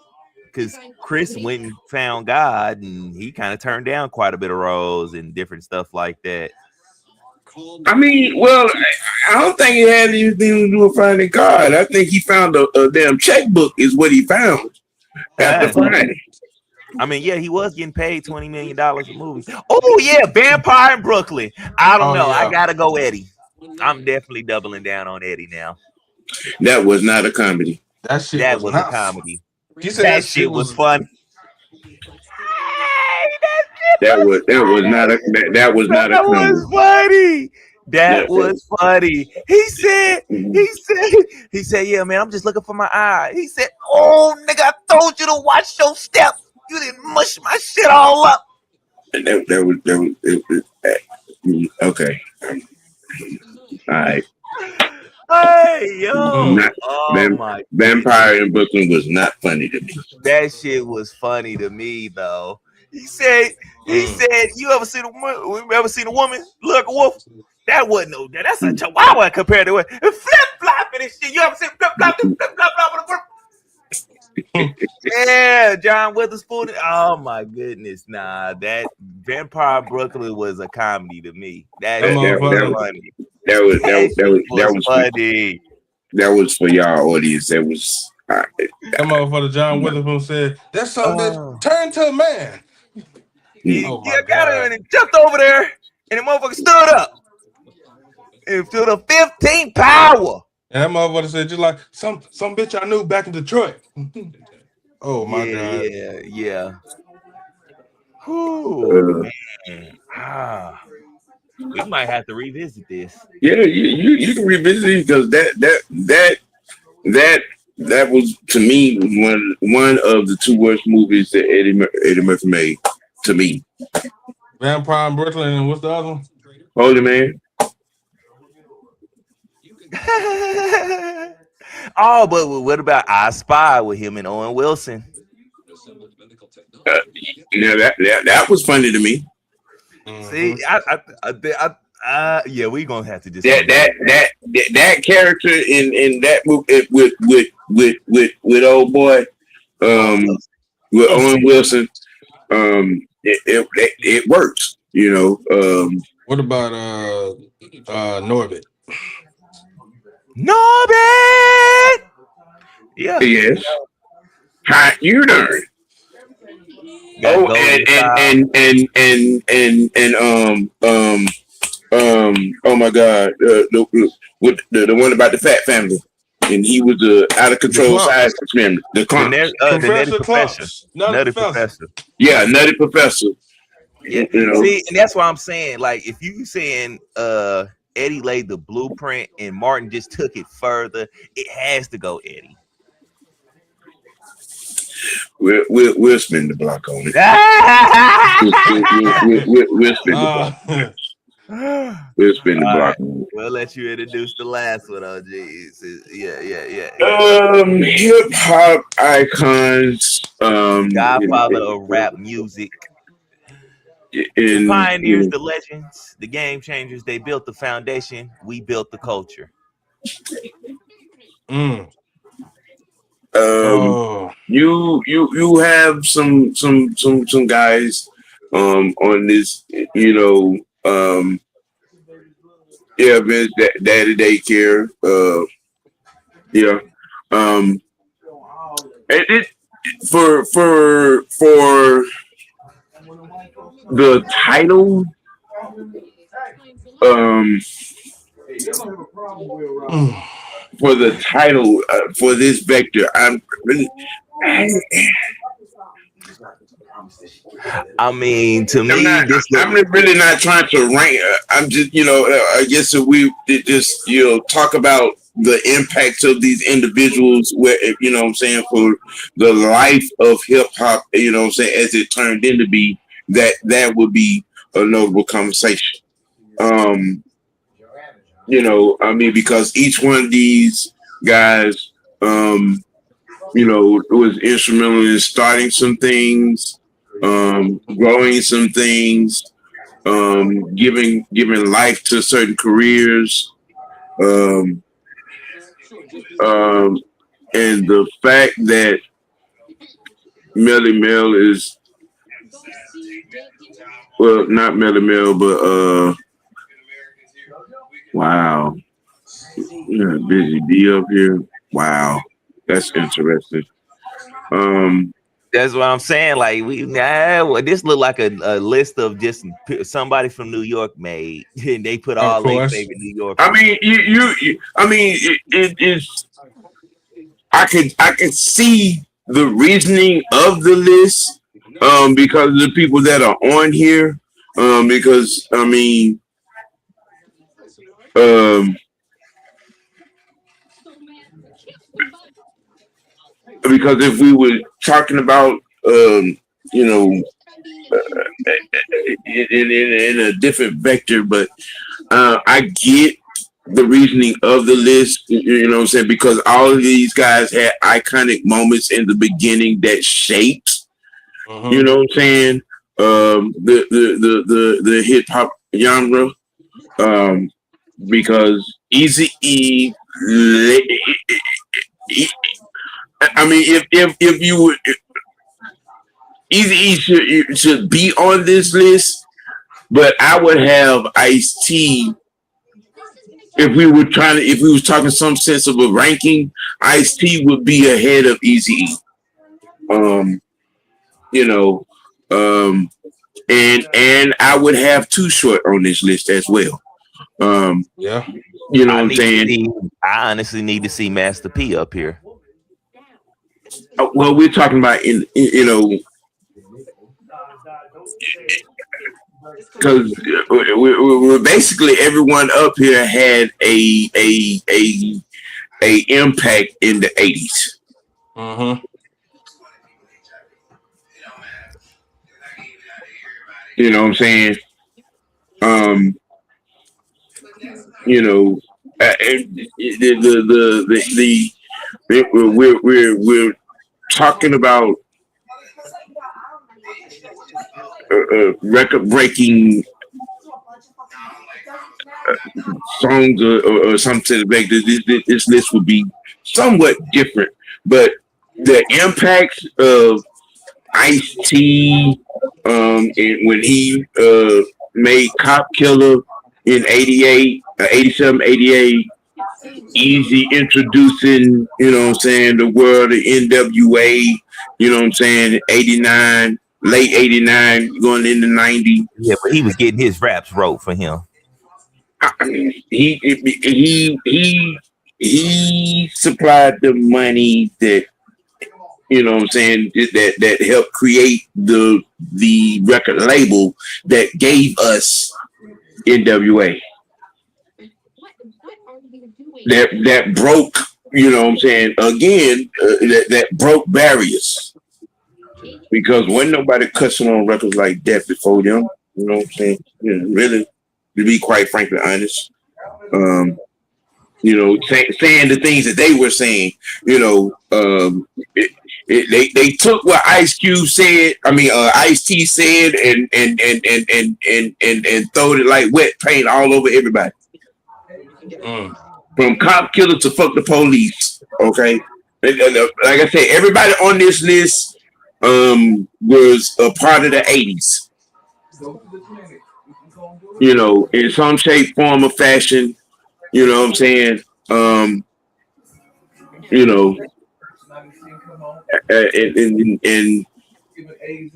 Because Chris went and found God, and he kind of turned down quite a bit of roles and different stuff like that. I mean, well, I don't think it had anything to do with finding God. I think he found a damn checkbook is what he found after finding. I mean, yeah, he was getting paid $20 million a movie. Oh yeah, Vampire in Brooklyn. I don't Oh know. I yeah. gotta go Eddie. I'm definitely doubling down on Eddie now. That was not a comedy. That shit That was was a not. comedy. You said That that shit shit was was. fun. That was not a That was comedy. funny. That That, was funny. He said, yeah, man, I'm just looking for my eye. He said, oh, nigga, I told you to watch your step. You didn't mush my shit all up. okay. All right. Hey, yo. Mm. Not Oh, my goodness. Vampire in Brooklyn was not funny to me. That shit was funny to me, though. He said, Mm. you ever seen a woman look like a wolf? That wasn't no, that's a chihuahua compared to it. Flip flopping and shit. You ever seen flip flop? Yeah, John Witherspoon. Oh my goodness, nah. That Vampire Brooklyn was a comedy to me. That That shit was motherfucker. funny. That was Funny. that was for y'all audience. That was That motherfucker John Witherspoon said, "That son bitch Oh. turned to a man." He Oh my got him god. and he jumped over there, and the motherfucker stood up and feel the 15 power. And that motherfucker said, "Just like some bitch I knew back in Detroit." Oh my god. Yeah. Whew, uh, man. We might have to revisit this. yeah. You can revisit it because that was to me one of the two worst movies that Eddie Murphy made to me. Vampire in Brooklyn, and what's the other one? Holy Man. Oh, but what about I Spy with him and Owen Wilson? Yeah, that was funny to me. See, Mhm. Yeah, we gonna have to just that character in that movie with old boy, with Owen Wilson, it works. What about Norbit? Norbit. Yeah. Yes. Hot U-turn. Got Oh, golden style. oh my God, the one about the Fat Family, and he was the out of The control clumps. size member, the Clumps. The Nutty Professor Professor. Clumps. Nutty Nutty Professor. Professor. Yeah, Nutty Professor. Yeah. You know, See, and that's why I'm saying, like, if you saying Eddie laid the blueprint and Martin just took it further, it has to go Eddie. we'll spin the block on it. We'll spin the block. We'll spin the block on it. We'll let you introduce the last one, OG. Yeah. Hip hop icons. Godfather of rap music. The pioneers, the legends, the game changers. They built the foundation. We built the culture. You have some guys on this, Vince, Daddy Daycare, and it for the title, for the title, for this vector, I'm really. I mean, to me, I'm really not trying to rank. I'm just, I guess if we just, talk about the impacts of these individuals, where, what I'm saying, for the life of hip hop, what I'm saying, as it turned into be, that would be a notable conversation. Because each one of these guys, was instrumental in starting some things, growing some things, giving life to certain careers, and the fact that Melly Mel is, well, not Melly Mel, but wow, Busy B up here. Wow, that's interesting. That's what I'm saying. Like this look like a list of just somebody from New York made, and they put all their favorite New York. I mean, it is. I could see the reasoning of the list, because of the people that are on here, because I mean, because if we were talking about, in a different vector, but I get the reasoning of the list, you know what I'm saying, because all of these guys had iconic moments in the beginning that shaped, you know what I'm saying, the hip hop genre, because Eazy-E, I mean, if you would, Eazy-E should be on this list, but I would have Ice-T. If we was talking some sense of a ranking, Ice-T would be ahead of Eazy-E. And I would have Too Short on this list as well. Yeah. You know what I'm saying? I honestly need to see Master P up here. Well, we're talking about because we're basically everyone up here had a impact in the 80s. You know what I'm saying? We're talking about record breaking songs or something to the back, this list would be somewhat different. But the impact of Ice-T, and when he made Cop Killer in 88, 87, 88, Easy introducing, the world of NWA, 89, late 89, going into 90. Yeah, but he was getting his raps wrote for him. He supplied the money that that helped create the record label that gave us NWA. That broke, again, that broke barriers, because wasn't nobody cussing on records like that before them. You know what I'm saying? Really, to be quite frankly honest, saying the things that they were saying, they took what Ice Cube said. Ice-T said, and throwed it like wet paint all over everybody. From Cop Killer to Fuck the Police. Okay, like I said, everybody on this list was a part of the '80s. In some shape, form, or fashion. You know what I'm saying? And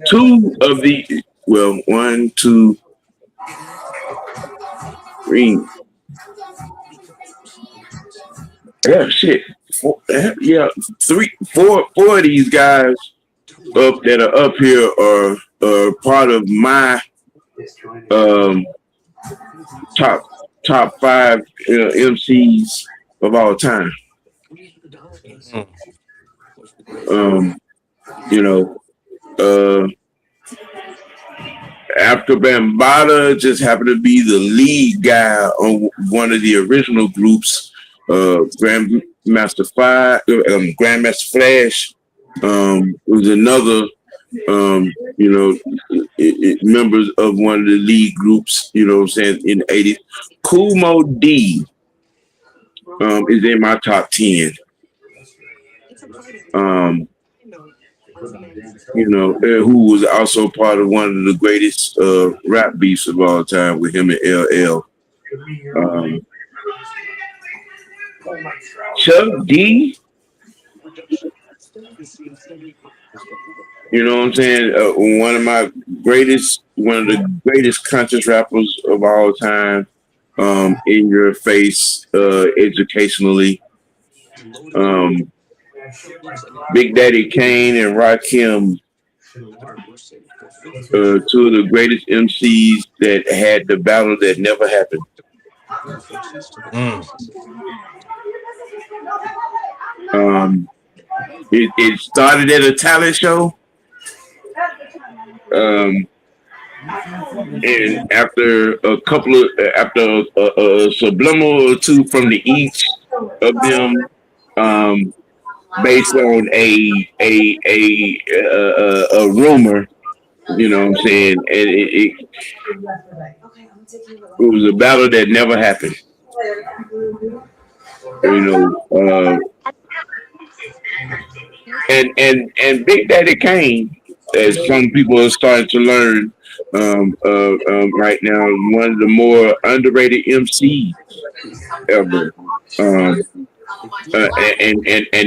two of the, well, 1, 2, 3. Yeah, shit. Four of these guys that are up here are part of my top 5 MCs of all time. After Bambaataa just happened to be the lead guy on one of the original groups, Grandmaster Flash was another, members of one of the lead groups, in the 80s. Kool Moe Dee is in my top 10. Who was also part of one of the greatest rap beefs of all time with him and LL. Chuck D, one of the greatest conscious rappers of all time, in your face, educationally. Big Daddy Kane and Rakim, two of the greatest MCs that had the battle that never happened. It started at a talent show, and after a subliminal or two from the each of them, based on a rumor, and it was a battle that never happened. And Big Daddy Kane, as some people are starting to learn right now, one of the more underrated MCs ever. And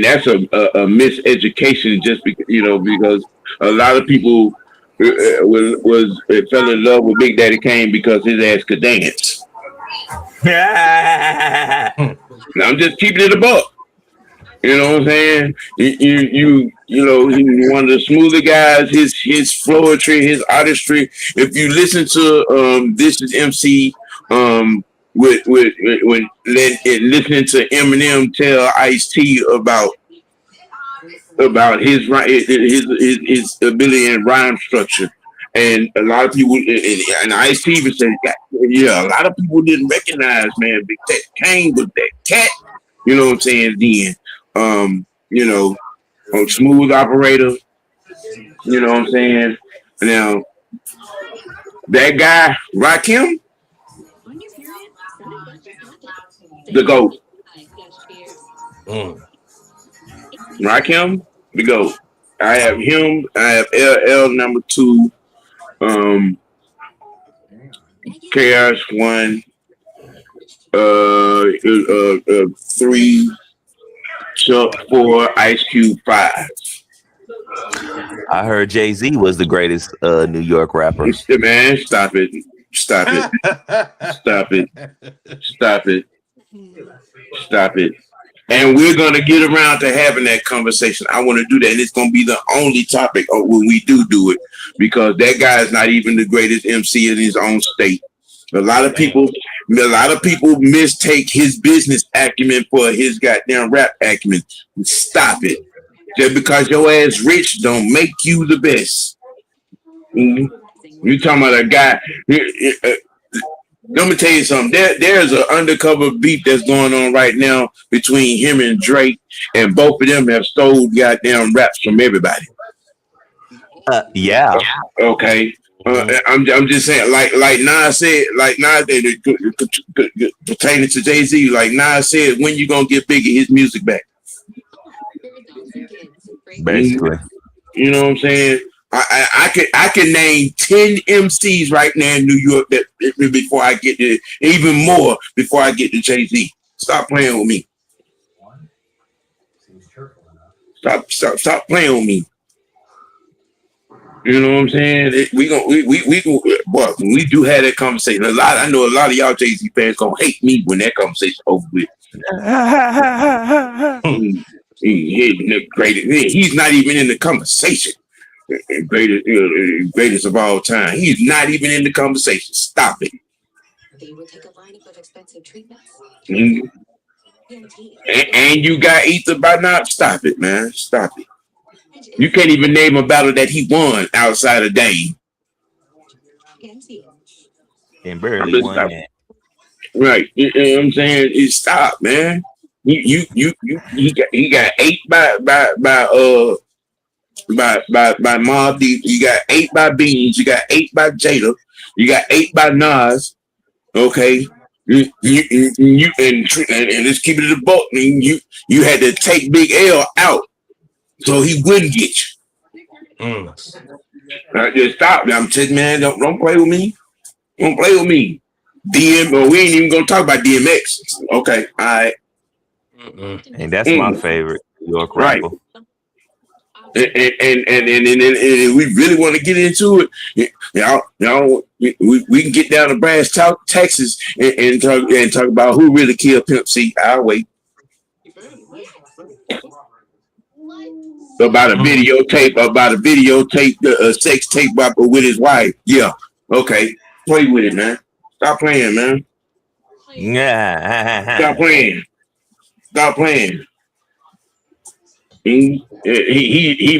that's a miseducation, just because a lot of people fell in love with Big Daddy Kane because his ass could dance. Now I'm just keeping it a buck. You know what I'm saying? He was one of the smoother guys. His poetry, his artistry. If you listen to This Is MC, listening to Eminem tell Ice-T about his ability in rhyme structure, and a lot of people, and Ice-T even said, a lot of people didn't recognize, man, Big Daddy Kane was that cat. You know what I'm saying? Then, on Smooth Operator. You know what I'm saying? Now, that guy, Rakim, the GOAT. Mm. Rakim, the GOAT. I have him. I have LL number two. Um, KRS one. Three. Chuck four. Ice Cube five. I heard Jay-Z was the greatest New York rapper. Man, stop it. Stop it. Stop it. Stop it. Stop it. And we're going to get around to having that conversation. I want to do that. And it's going to be the only topic when we do it, because that guy is not even the greatest MC in his own state. A lot of people mistake his business acumen for his goddamn rap acumen. Stop it. Just because your ass rich don't make you the best. You talking about a guy? Let me tell you something. There's an undercover beef that's going on right now between him and Drake, and both of them have stole goddamn raps from everybody. Yeah. Okay. I'm just saying, like Nas said, pertaining to Jay-Z, like Nas said, when you gonna get Biggie his music back? Basically. You know what I'm saying? I can name 10 MCs right now in New York that before I get to, even more before I get to Jay-Z. Stop playing with me. Stop playing with me. You know what I'm saying? Boy, when we do have that conversation, I know a lot of y'all Jay-Z fans gonna hate me when that conversation over with. He's not even in the conversation. Greatest of all time. He's not even in the conversation. Stop it. And you got Ether by now. Stop it, man. Stop it. You can't even name a battle that he won outside of Dame. And barely won that. Right. You know what I'm saying? Stop, man. He got 8 by Mobb Deep. You got 8 by Beans. You got 8 by Jada. You got 8 by Nas. Okay. And let's keep it a buck. You had to take Big L out so he wouldn't get you. Just stop. I'm telling man, don't play with me. Don't play with me. We ain't even gonna talk about DMX. Okay, all right. And that's my favorite New York rapper. Right. And we really want to get into it. We can get down to brass Texas and talk about who really killed Pimp C. I'll wait. About a videotape, sex tape with his wife. Yeah. Okay. Play with it, man. Stop playing, man. Stop playing. Stop playing. He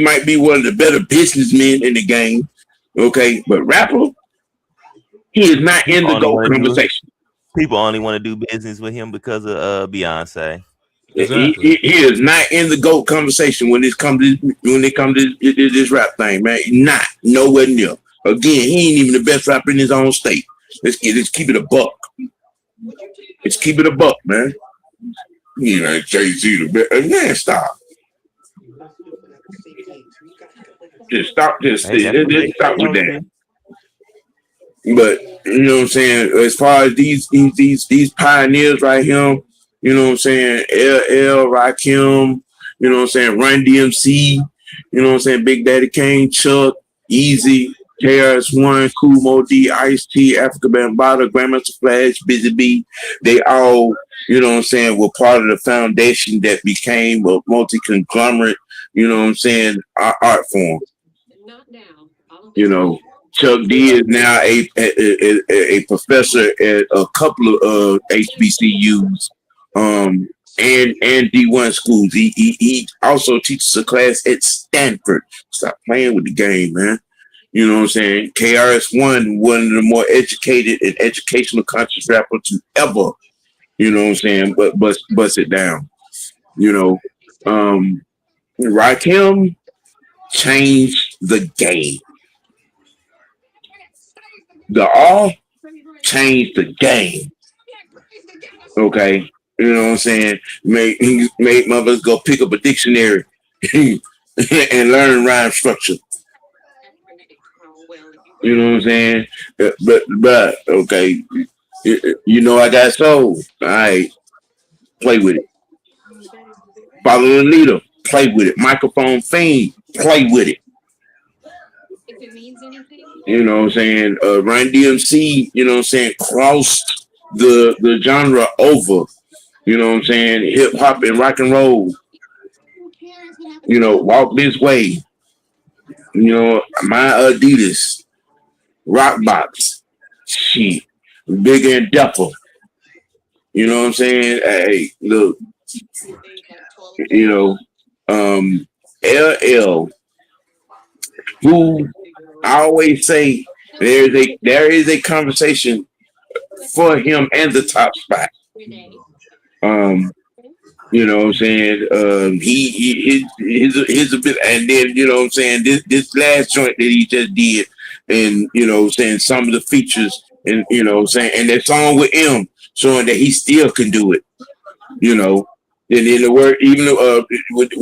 might be one of the better businessmen in the game. Okay. But rapper, he is not in the GOAT conversation. People only want to do business with him because of Beyonce. Exactly. He is not in the GOAT conversation when it comes to this rap thing, man. Not nowhere near. Again, he ain't even the best rapper in his own state. Let's keep it a buck. Let's keep it a buck, man. You know, Jay-Z the best. Man, stop. Just stop. Just stop with that. But you know what I'm saying. As far as these pioneers right here. You know what I'm saying? LL, Rakim, you know what I'm saying? Run DMC, you know what I'm saying? Big Daddy Kane, Chuck, Easy, KRS-One, Kool Moe D, Ice-T, Africa Bambaataa, Grandmaster Flash, Busy Bee. They all, you know what I'm saying, were part of the foundation that became a multi-conglomerate, you know what I'm saying, art form. You know, Chuck D is now a professor at a couple of HBCUs. And D1 schools. He also teaches a class at Stanford. Stop playing with the game, man. You know what I'm saying? KRS-One, one of the more educated and educational conscious rappers to ever, you know what I'm saying, but bust it down. You know, Rakim changed the game. The all changed the game. Okay. You know what I'm saying? Made mothers go pick up a dictionary and learn rhyme structure. You know what I'm saying? But okay, you know I got soul. All right, play with it. Follow the leader, play with it. Microphone fiend, play with it. You know what I'm saying? Run DMC, you know what I'm saying, crossed the genre over. You know what I'm saying? Hip hop and rock and roll. You know, walk this way. You know, my Adidas, rock box, shit, bigger and dapper. You know what I'm saying? Hey, look, you know, LL, who I always say there is a conversation for him and the top spot. Um, you know what I'm saying? His a bit, and then you know what I'm saying. This last joint that he just did, and you know what I'm saying, some of the features, and you know what I'm saying, and that song with him showing that he still can do it. You know, and in the work, even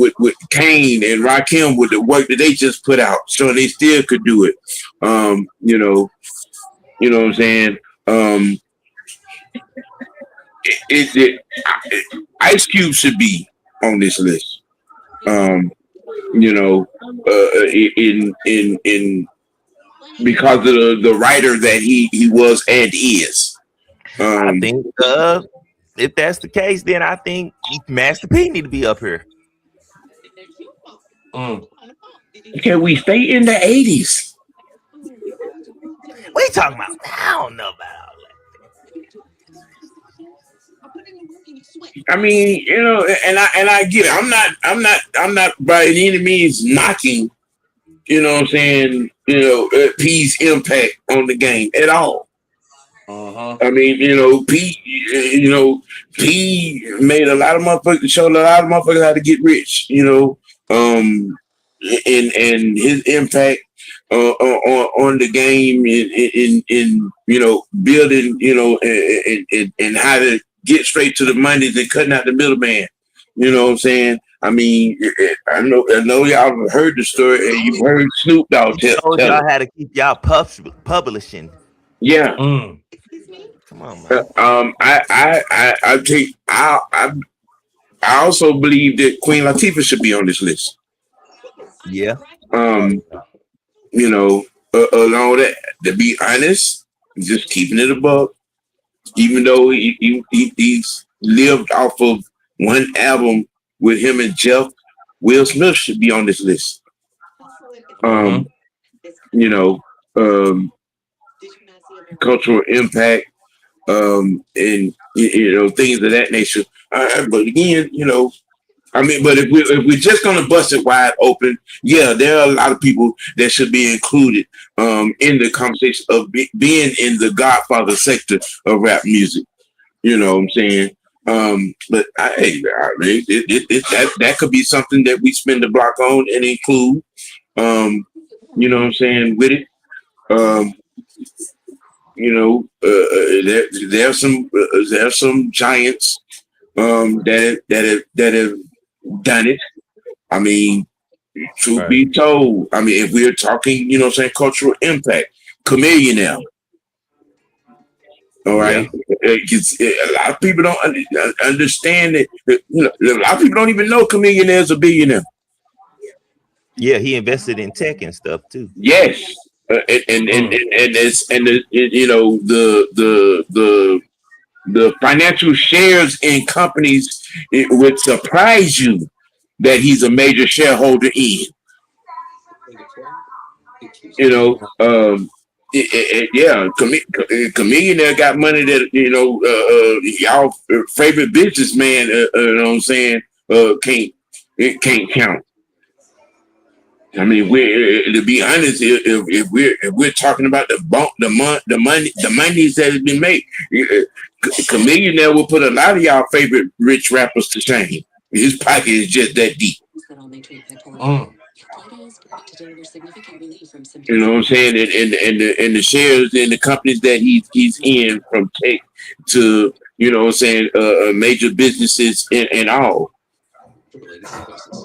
with Kane and Rakim, with the work that they just put out, showing they still could do it. You know what I'm saying. Um, Ice Cube should be on this list. Um, you know, in because of the writer that he was and is. I think if that's the case, then I think Master P need to be up here. Can we stay in the 80s? What you talking about? I don't know about all I mean, you know, and I get it. I'm not by any means knocking. You know what I'm saying? You know, P's impact on the game at all. I mean, you know, P made a lot of motherfuckers, showed a lot of motherfuckers how to get rich. You know, and his impact on the game in you know building, you know, and how to get straight to the money and cutting out the middleman. You know what I'm saying? I mean, I know y'all have heard the story, and you've heard Snoop Dogg that. He tell told it. y'all how to keep y'all publishing. Yeah. Come on, man. I also believe that Queen Latifah should be on this list. Yeah. You know, along with that, to be honest, just keeping it above, even though he's lived off of one album with him and Jeff, Will Smith should be on this list. You know, cultural impact, and you know things of that nature. But again, you know, I mean, but if we're just gonna bust it wide open, yeah, there are a lot of people that should be included in the conversation of being in the Godfather sector of rap music. You know what I'm saying? But I mean, that could be something that we spend the block on and include. You know what I'm saying with it. You know, there are some giants that have done it. I mean, truth be told, I mean, if we're talking, you know, what I'm saying cultural impact, Chameleon. All right, a lot of people don't understand it. You know, a lot of people don't even know Chameleon is a billionaire. Yeah, he invested in tech and stuff too. Yes, you know the financial shares in companies, it would surprise you that he's a major shareholder in. You know, Chameleon there got money that you know y'all favorite businessman. You know what I'm saying? Can't count. I mean, we to be honest, if we're talking about the monies that has been made, Chameleon there will put a lot of y'all favorite rich rappers to shame. His pocket is just that deep. You know what I'm saying? And the shares in the companies that he's in, from tech to You know what I'm saying? Major businesses and all.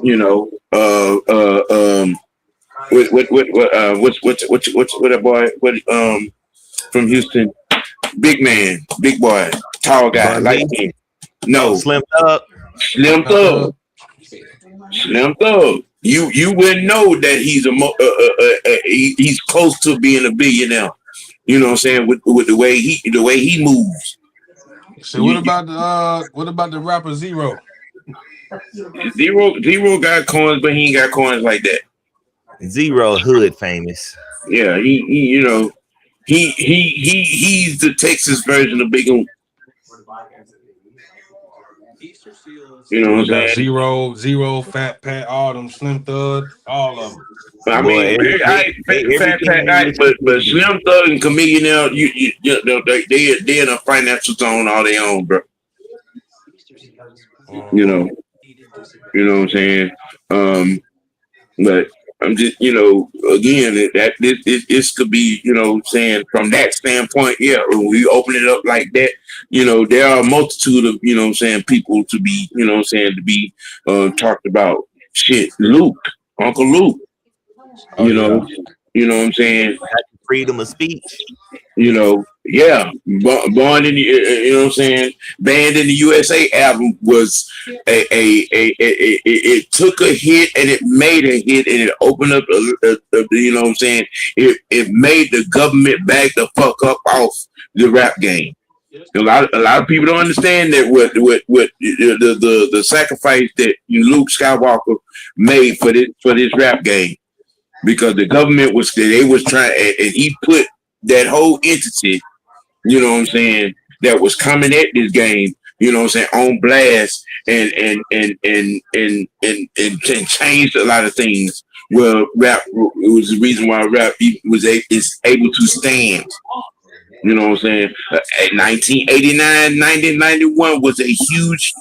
You know, what that boy? From Houston, big man, big boy, tall guy, Bun light B. skin. Oh, No, Slim up. Slim Thug, Slim Thug. You wouldn't know that he's close to being a billionaire. You know what I'm saying? With the way he moves. So what about the rapper Zero? Zero got coins, but he ain't got coins like that. Zero hood famous. Yeah, he you know he's the Texas version of Big O. You know what We I'm got saying? Zero, Fat Pat, all them Slim Thug, all of them. I Boy, mean, Fat everything Pat, you listen but to. Slim Thug and Chameleon, they in a financial zone all their own, bro. You know, you know what I'm saying? But I'm just, again, this could be, saying from that standpoint, yeah, when we open it up like that, there are a multitude of, people to be, to be talked about. Shit, Luke, Uncle Luke, Oh you know, yeah. you know what I'm saying? Freedom of speech. Yeah, born in the, you know what I'm saying? Banned in the USA album was it took a hit and it made a hit and it opened up, you know what I'm saying? It made the government back the fuck up off the rap game. A lot of people don't understand that what the sacrifice that Luke Skywalker made for this rap game, because the government was trying, and he put that whole entity, you know what I'm saying, that was coming at this game, you know what I'm saying, on blast, and changed a lot of things. Well, rap, it was the reason why rap is able to stand. You know what I'm saying? 1989, 1991 was a huge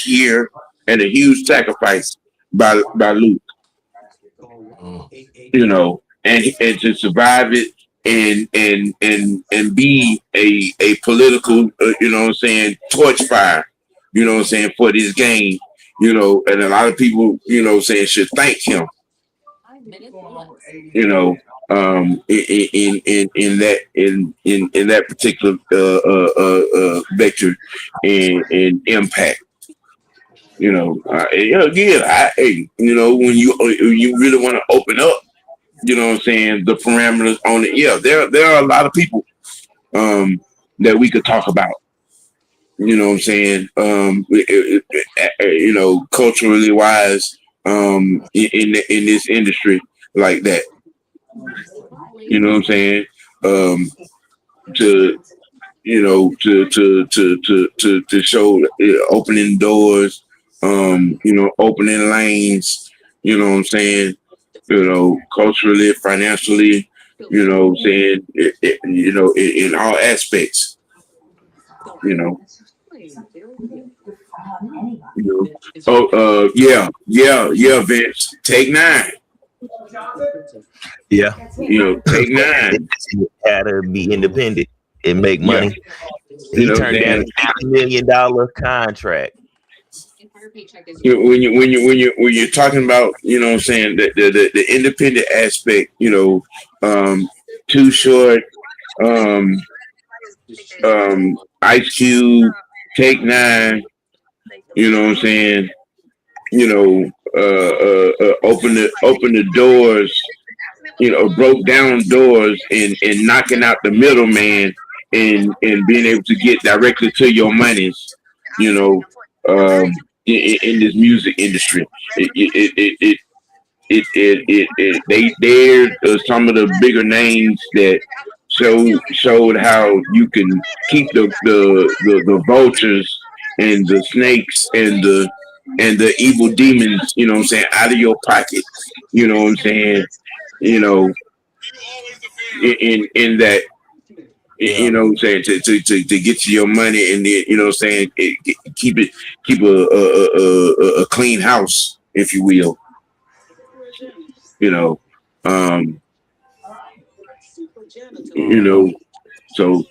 year and a huge sacrifice by Luke. And to survive it and be a political, you know what I'm saying, torch fire, you know what I'm saying, for this game, and a lot of people, you know what I'm saying, should thank him, you know, in that particular vector and impact. Again, when you really want to open up, you know what I'm saying, the parameters on it. Yeah, there are a lot of people that we could talk about. You know what I'm saying? Culturally wise, in this industry like that. You know what I'm saying? To to show opening doors, opening lanes. You know what I'm saying? Culturally, financially, you know what I'm saying? In all aspects, you know. Yeah, Vince. Take nine. Yeah. Take nine. It had to be independent and make Yeah. money. He turned down a $50 million contract. When you're talking about, you know what I'm saying, the independent aspect, Too Short, Ice Cube, Take Nine, you know what I'm saying, open the doors, broke down doors and knocking out the middleman and being able to get directly to your monies, you know, in this music industry. They're some of the bigger names that showed how you can keep the vultures and the snakes and the evil demons, you know what I'm saying, out of your pocket. You know what I'm saying? You know, in that, you know what I'm saying, to get you your money, and then, you know what I'm saying, keep a clean house, if you will. you know, um, you know, so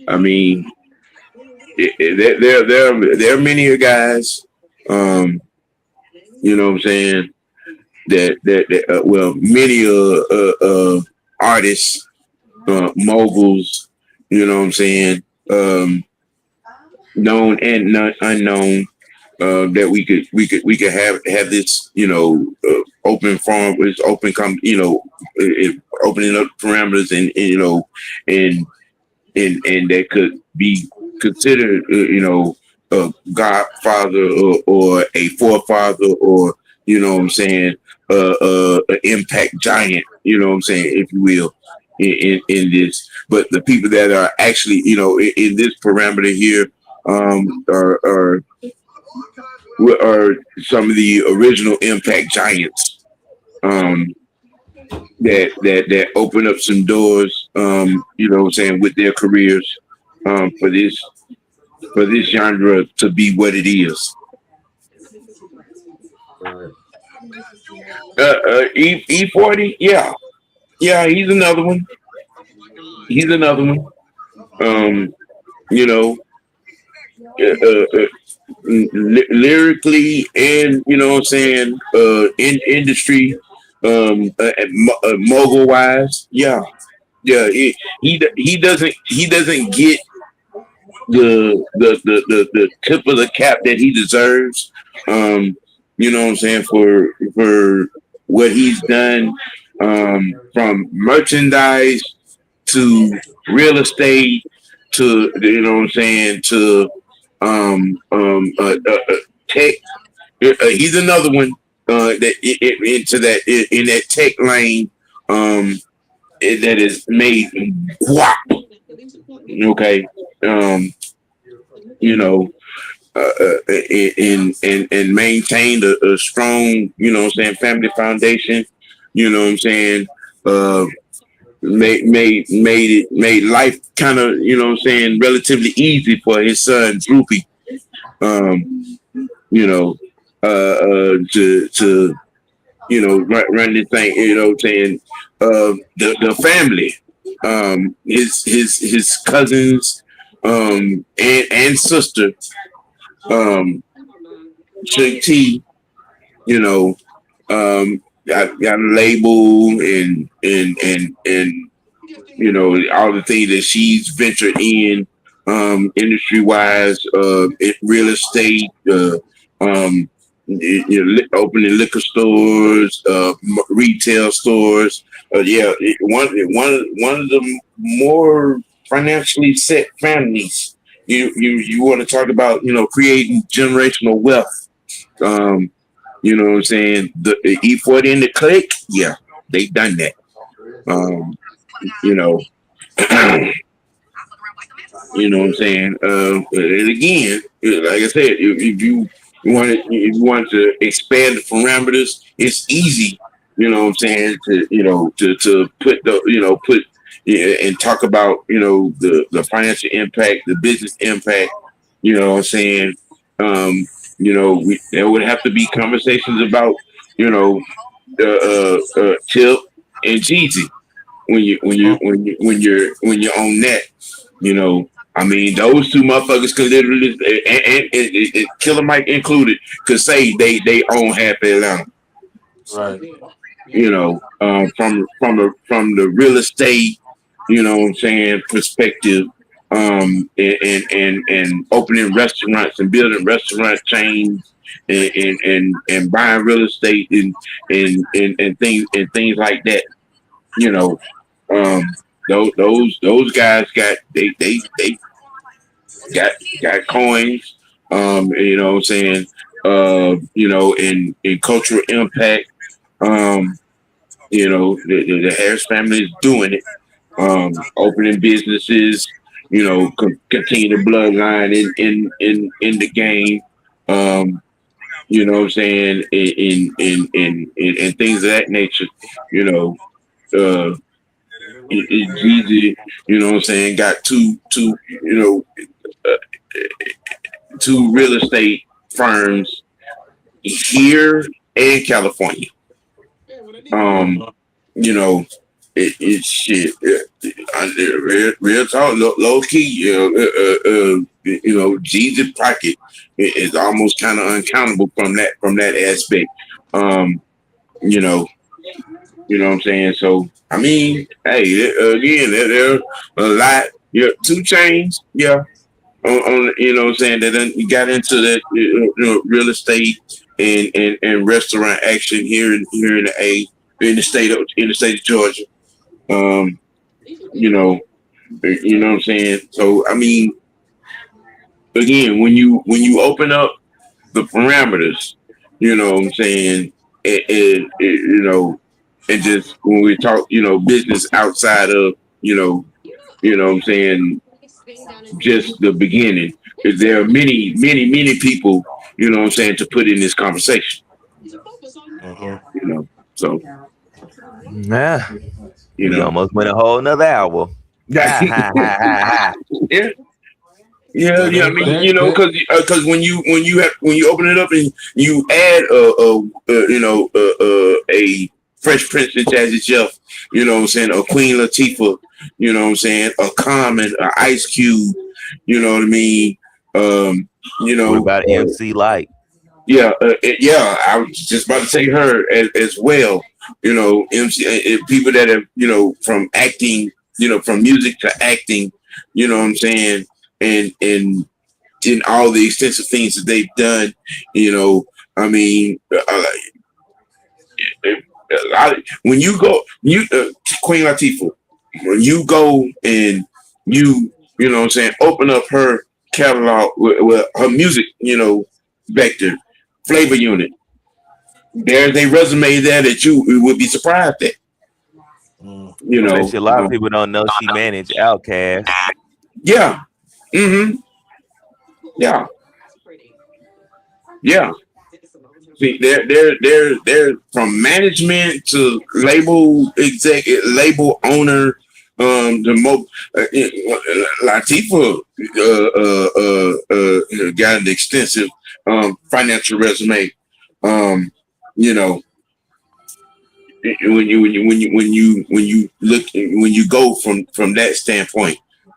I mean, there are many guys, you know what I'm saying, many artists, moguls, you know what I'm saying, known and unknown, that we could have this, open forum, this open opening up parameters, and and that could be considered, a godfather, or a forefather, or, what I'm saying, an impact giant, what I'm saying, if you will, in this. But the people that are actually, in this parameter here, are some of the original impact giants, um, that open up some doors, what I'm saying, with their careers, for this genre to be what it is. Right. E40, yeah, he's another one. He's another one. Um, you know, lyrically, and, what I'm saying, in industry, mogul wise, yeah. He doesn't get the tip of the cap that he deserves. What I'm saying, for what he's done, from merchandise to real estate to, what I'm saying, to tech. He's another one, that into that, in that tech lane, that is made guap. Okay. You know, and maintained a strong, what I'm saying, family foundation. What I'm saying, made life kind of, what I'm saying, relatively easy for his son Droopy. Um, you know, to run this thing. What I'm saying, the family, his cousins, and sister, Chuck T, you know, got a label, and all the things that she's ventured in, industry wise, real estate, um, opening liquor stores, retail stores. Yeah, one of the more financially set families. You want to talk about, creating generational wealth. What I'm saying, the E40 and the clique, yeah, they done that. Um, you know, what I'm saying. And again, like I said, if you want to expand the parameters, it's easy. What I'm saying, to put and talk about, the financial impact, the business impact. What I'm saying. There would have to be conversations about, Tip and Jeezy, when you're on that. I mean, those two motherfuckers could literally, and Killer Mike included, could say they own half Atlanta. Right. From the real estate, what I'm saying, perspective, and opening restaurants and building restaurant chains, and buying real estate, and things like that. You know, um, those guys they got coins. What I'm saying, in cultural impact. The Harris family is doing it. Opening businesses, continue the bloodline in the game. What I'm saying, in things of that nature. You know, Jeezy, what I'm saying, got uh, two real estate firms here and California. Um, you know, it's shit. Real talk, low key. Jeezy pocket is almost kind of uncountable from that aspect. Um, you know, you know what I'm saying. So I mean, hey, again, there a lot. Yeah, 2 Chains, yeah. On you know what I'm saying, that then you got into that real estate and restaurant action here in the state of Georgia. Um, you know what I'm saying. So I mean, again, when you open up the parameters, you know what I'm saying, and just when we talk, business outside of, what I'm saying, just the beginning, because there are many people, what I'm saying, to put in this conversation, Uh-huh. so, Yeah, you we know, almost went a whole nother hour. Ha, ha, ha, ha, yeah. Yeah, Well, yeah. I that, mean, that, that, because when you open it up and you add a Fresh Prince and Jazzy Jeff, you know what I'm saying, a Queen Latifah, you know what I'm saying, a Common, a Ice Cube, you know what I mean. Um, you What know, about MC Light? yeah. I was just about to say her as well. People that have from acting, from music to acting, you know what I'm saying, and in all the extensive things that they've done, I mean, when you go, Queen Latifah, when you go and you know what I'm saying, open up her catalog with her music, vector, flavor unit. There's a resume there that you would be surprised at. mm, I bet you a lot of people don't know she managed Outkast. Yeah. Mm-hmm. Yeah. Yeah. See, they're from management to label label owner. The most Latifah got an extensive financial resume. Um, you know, when you go from that standpoint,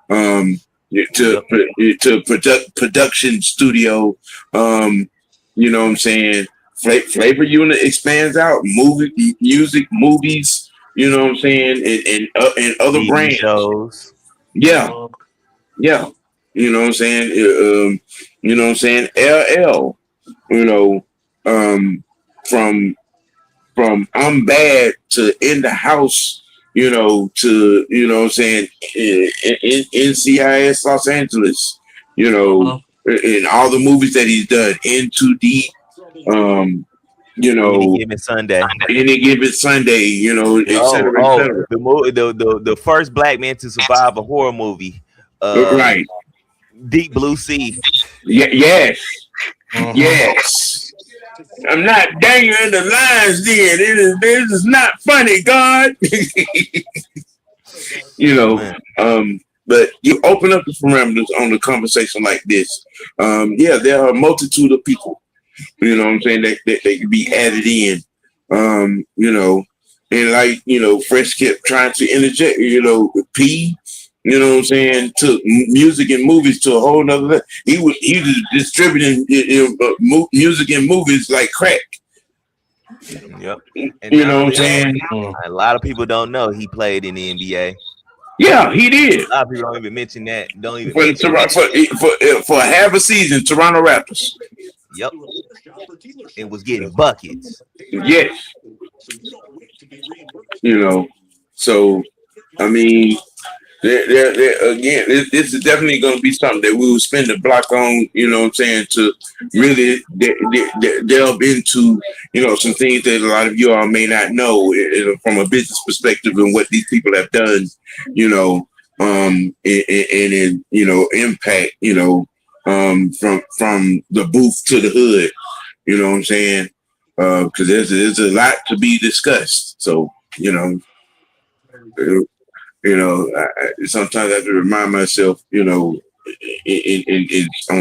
um, Yep. to production studio, you know what I'm saying. Flavor unit expands out music, movies. You know what I'm saying, and other TV brands. shows. Yeah, uh, yeah. You know what I'm saying. You know what I'm saying. LL. You know, from I'm bad to in the house, to what I'm saying, in NCIS Los Angeles, uh-huh. in all the movies that he's done, In Too Deep, um, you Any know, given Sunday. Any Given Sunday, et Oh, cetera, et oh, cetera. the first black man to survive a horror movie. Right. Deep Blue Sea. Yes. Uh-huh. Yes. I'm not dangling the lines, then. This is not funny, God. you know. Man. But you open up the parameters on a conversation like this. Yeah, there are a multitude of people, you know what I'm saying, that can be added in. And like, Fresh kept trying to interject, P, you know what I'm saying, took music and movies to a whole nother level. He was distributing music and movies like crack. Yep. And You not know what I'm only that, saying? a lot of people don't know he played in the NBA. Yeah, he did. A lot of people don't even mention that. Don't even For mention that. for half a season, Toronto Raptors. Yep. It was getting buckets. Yes. So I mean, again, this is definitely going to be something that we will spend the block on, you know what I'm saying, to really delve into, some things that a lot of you all may not know, from a business perspective and what these people have done, and in, impact, from the booth to the hood, you know what I'm saying? Because there's a lot to be discussed. So, sometimes I have to remind myself, in on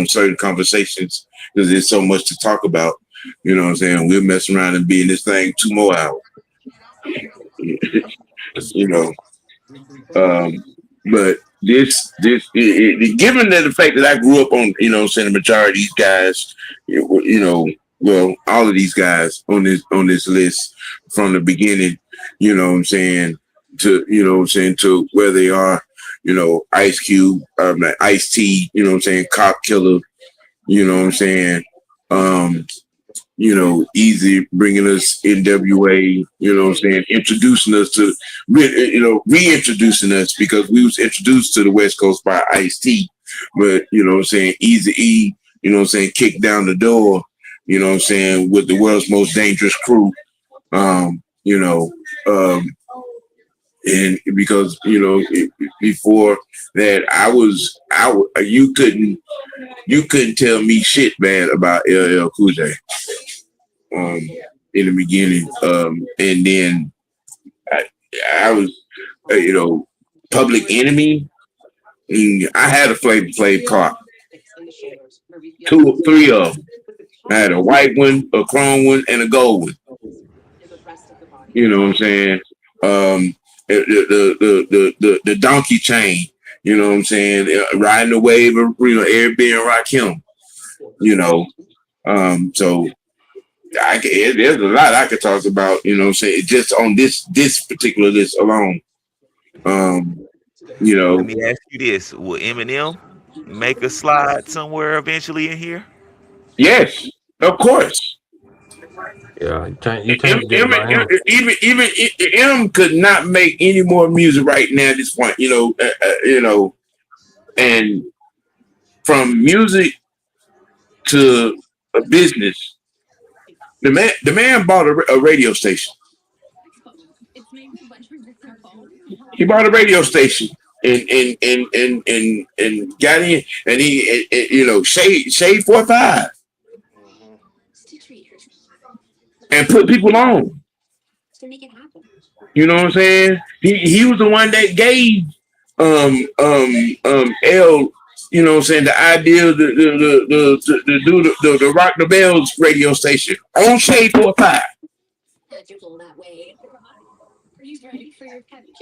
certain conversations, because there's so much to talk about. You know what I'm saying? We'll mess around and be in this thing 2 more hours. you know, but given that the fact that I grew up on, saying the majority of these guys, well, all of these guys on this list from the beginning, what I'm saying, to where they are, Ice Cube, Ice T, what I'm saying, Cop Killer, what I'm saying, Easy bringing us NWA, what I'm saying, introducing us to, reintroducing us because we was introduced to the West Coast by Ice-T, but, what I'm saying, Easy E, what I'm saying, kicked down the door, what I'm saying, with the world's most dangerous crew, and because, before that, you couldn't tell me shit bad about LL Cool J. In the beginning, and then I was, Public Enemy. I had a Flavor Flav car, three of them. I had a white one, a chrome one, and a gold one. You know what I'm saying? The donkey chain. You know what I'm saying? Riding the wave of Airbnb and Rakim. So. There's a lot I could talk about, what I'm saying, just on this particular list alone. Let me ask you this: will Eminem make a slide somewhere eventually in here? Yes, of course. Yeah, you can't forget about him. Even M could not make any more music right now at this point, and from music to a business. The man bought a radio station. He bought a radio station and got in, and he shade 4-5 and put people on. You know what I'm saying? He was the one that gave L, what I'm saying, the idea to do the Rock the Bells radio station on Shade 4-5.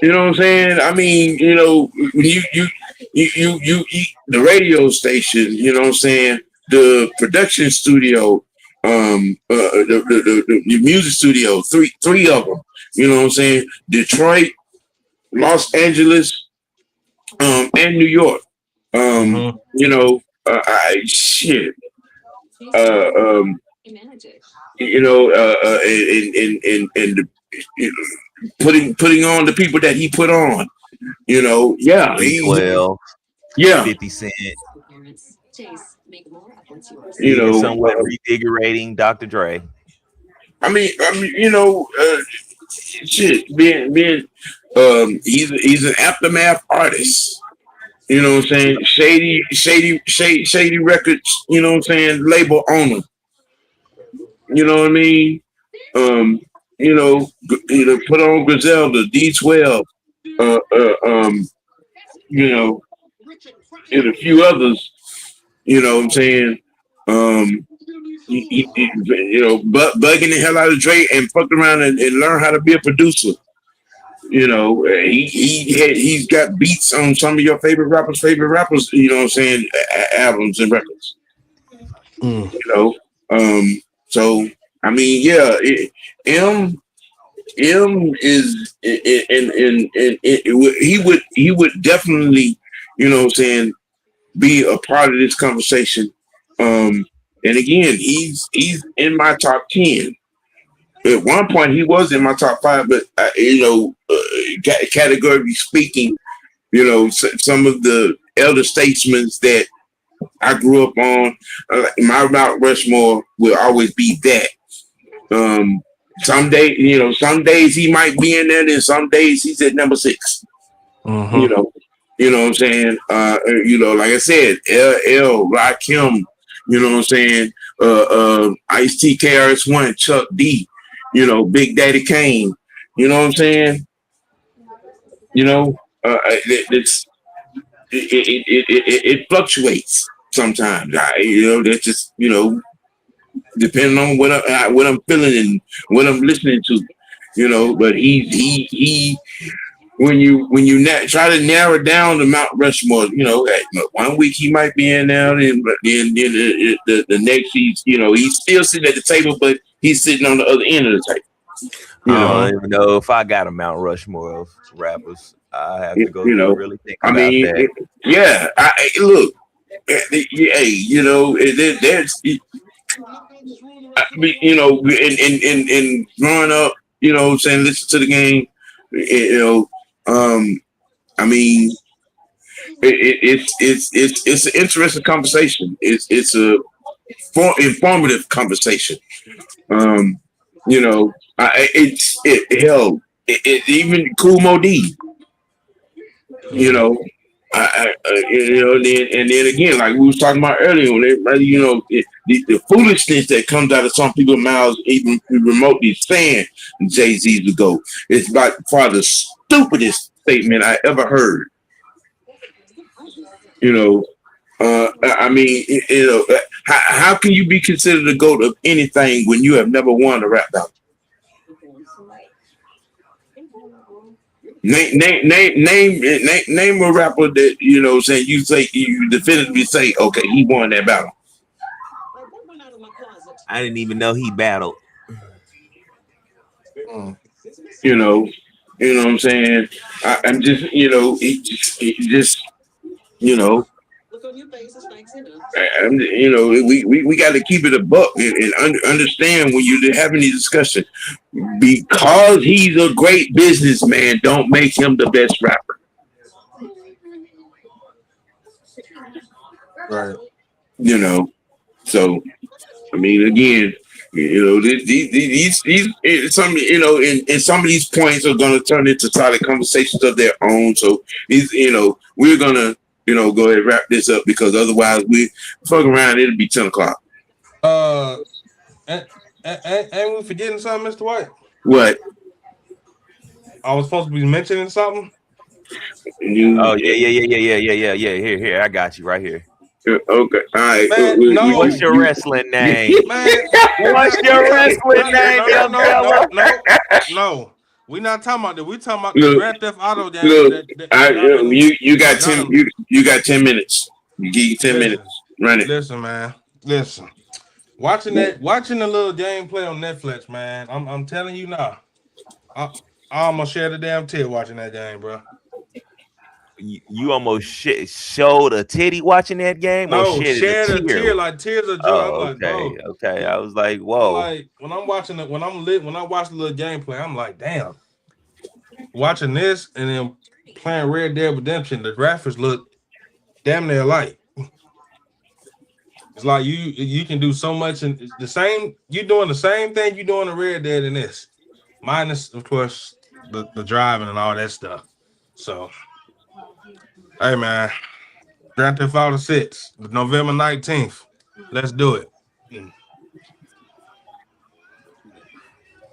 You know what I'm saying? I mean, when you the radio station, you know what I'm saying, the production studio, the music studio, three of them. You know what I'm saying? Detroit, Los Angeles, and New York. Shit. And putting on the people that he put on. Yeah. 50 Cent. Somewhat revigorating Dr. Dre. I mean, shit. Being he's an aftermath artist. You know what I'm saying? Shady Records, you know what I'm saying, label owner. You know what I mean? Put on Griselda, D12, and a few others, you know what I'm saying? Bugging the hell out of Dre and fucked around and learn how to be a producer. He's got beats on some of your favorite rappers, you know what I'm saying, albums and records. So I mean, yeah, M is he would definitely, you know what I'm saying, be a part of this conversation. And again, he's in my top 10. At one point, he was in my top 5, but categorically speaking, some of the elder statesmen that I grew up on, my Mount Rushmore will always be that. Some days he might be in there, and some days he's at number 6. You know what I'm saying? Like I said, LL, Rakim, you know what I'm saying? Ice-T, KRS-One, Chuck D, Big Daddy Kane, you know what I'm saying? It fluctuates sometimes. That's just, depending on what I'm feeling and what I'm listening to, but he try to narrow down the Mount Rushmore, one week he might be in there, and then the next he's still sitting at the table, but he's sitting on the other end of the table. I don't even know if I got a Mount Rushmore of rappers. I have to go through and really think about that. Look, there's, and growing up, saying listen to the game, it's an interesting conversation. It's a informative conversation. Even Cool Mo D. And then again, like we was talking about earlier, the foolishness that comes out of some people's mouths, even remotely saying Jay-Z to go, it's by far the stupidest statement I ever heard. How can you be considered a GOAT of anything when you have never won a rap battle? Name a rapper that you say you definitively say, okay, he won that battle. I didn't even know he battled. You know what I'm saying? I'm just, we got to keep it a buck and understand when you're having these discussions. Because he's a great businessman, don't make him the best rapper. Right. So again, these some and some of these points are going to turn into solid conversations of their own. So these, we're gonna go ahead and wrap this up because otherwise we fuck around. It'll be 10 o'clock. Ain't we forgetting something, Mr. White? What? I was supposed to be mentioning something. Yeah. Here, I got you right here. Okay, all right. Man, what's your wrestling name? What's your wrestling name, young fella? No. We're not talking about that. We talking about the Grand Theft Auto game. You got 10. You got 10 minutes. You give you 10 minutes. Run it. Listen, man. Listen. Watching the little gameplay on Netflix, man. I'm telling you now. I almost shed a damn tear watching that game, bro. You almost showed a titty watching that game? No, shed a tear, like tears of joy. Oh, okay. I was like, whoa. Like when I'm watching it, when I watch the little gameplay, I'm like, damn. Watching this and then playing Red Dead Redemption, the graphics look damn near alike. It's like you can do so much and the same. You're doing the same thing you're doing in Red Dead in this, minus of course the driving and all that stuff. So. Hey man, Grand Theft Auto 6, November 19th. Let's do it.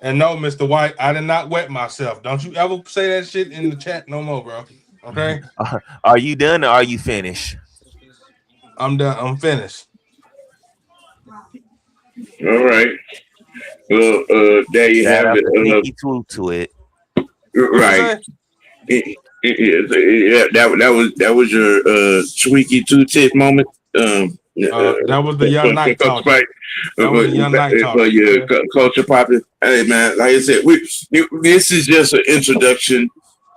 And no, Mr. White, I did not wet myself. Don't you ever say that shit in the chat no more, bro. Okay? Are you done or are you finished? I'm done. I'm finished. All right. Well, there you have it. To it. Right. Yeah, that was your squeaky two tip moment. That was the young night talk. That was the young night talk. For your culture popping. Hey man, like I said, this is just an introduction.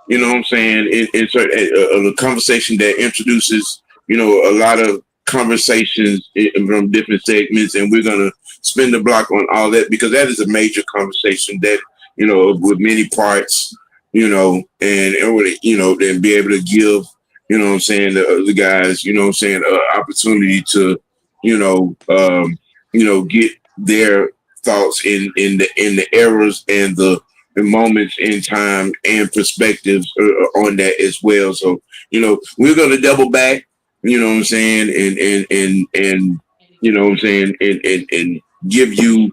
You know what I'm saying? It's a conversation that introduces a lot of conversations from different segments, and we're gonna spin the block on all that because that is a major conversation that with many parts. And then be able to give, the guys, opportunity to, get their thoughts in the errors and the moments in time and perspectives on that as well. So, we're going to double back, and give you,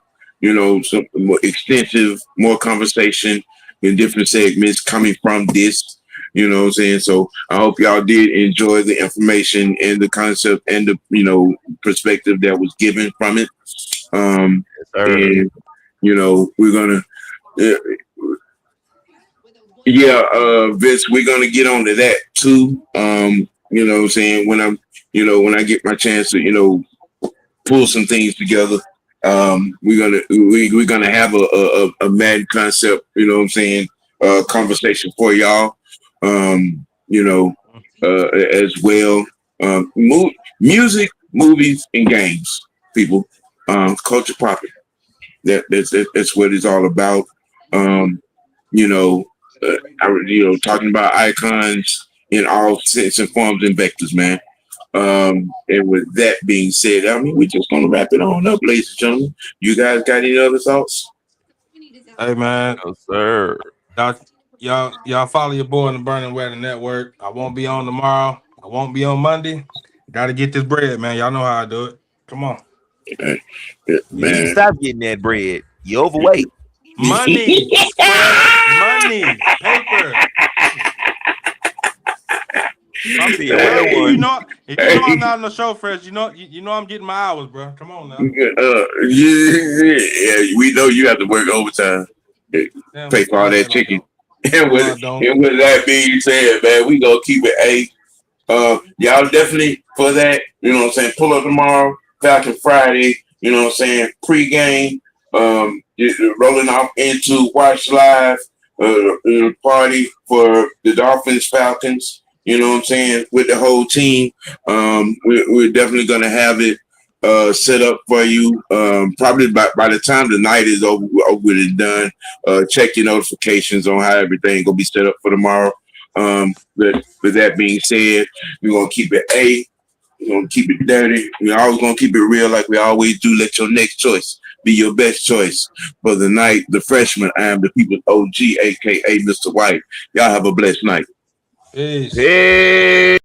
some more extensive, more conversation in different segments coming from this, So I hope y'all did enjoy the information and the concept and the, perspective that was given from it. And, we're going to, Yeah, Vince, we're gonna get on to that too. You know what I'm saying? When I get my chance to, pull some things together. We're gonna have a mad concept, you know what I'm saying, conversation for y'all. You know, as well. Music, movies, and games, people. Culture popping. That's what it's all about. Um, you know, talking about icons in all sense and forms and vectors, man. And with that being said, I mean, we're just gonna wrap it on up, ladies and gentlemen. You guys got any other thoughts? Hey man, No, sir. y'all, y'all follow your boy on the Burning Weather Network. I won't be on tomorrow. I won't be on Monday. Got to get this bread, man. Y'all know how I do it. Come on, Uh, You need to man. stop getting that bread. You overweight. money, Fresh, money, paper. I'm being real If one. you know, I'm not on the show, Fresh. You know I'm getting my hours, bro. Come on now. Yeah, we know you have to work overtime, Damn, pay for all no, that hell I chicken. don't. And No, with I don't. and with that being said, man, we gonna keep it A. Y'all definitely for that. You know what I'm saying? Pull up tomorrow, Falcon Friday. You know what I'm saying? Pre-game, rolling off into Watch Live, party for the Dolphins Falcons. You know what I'm saying? With the whole team, we're definitely gonna have it set up for you. Probably by the time the night is over and done, check your notifications on how everything gonna be set up for tomorrow. But with that being said, we're gonna keep it A. We're gonna keep it dirty. We're always gonna keep it real, like we always do. Let your next choice be your best choice. For the night, the freshman, I am the people's OG, aka Mr. White. Y'all have a blessed night. Peace. Hey.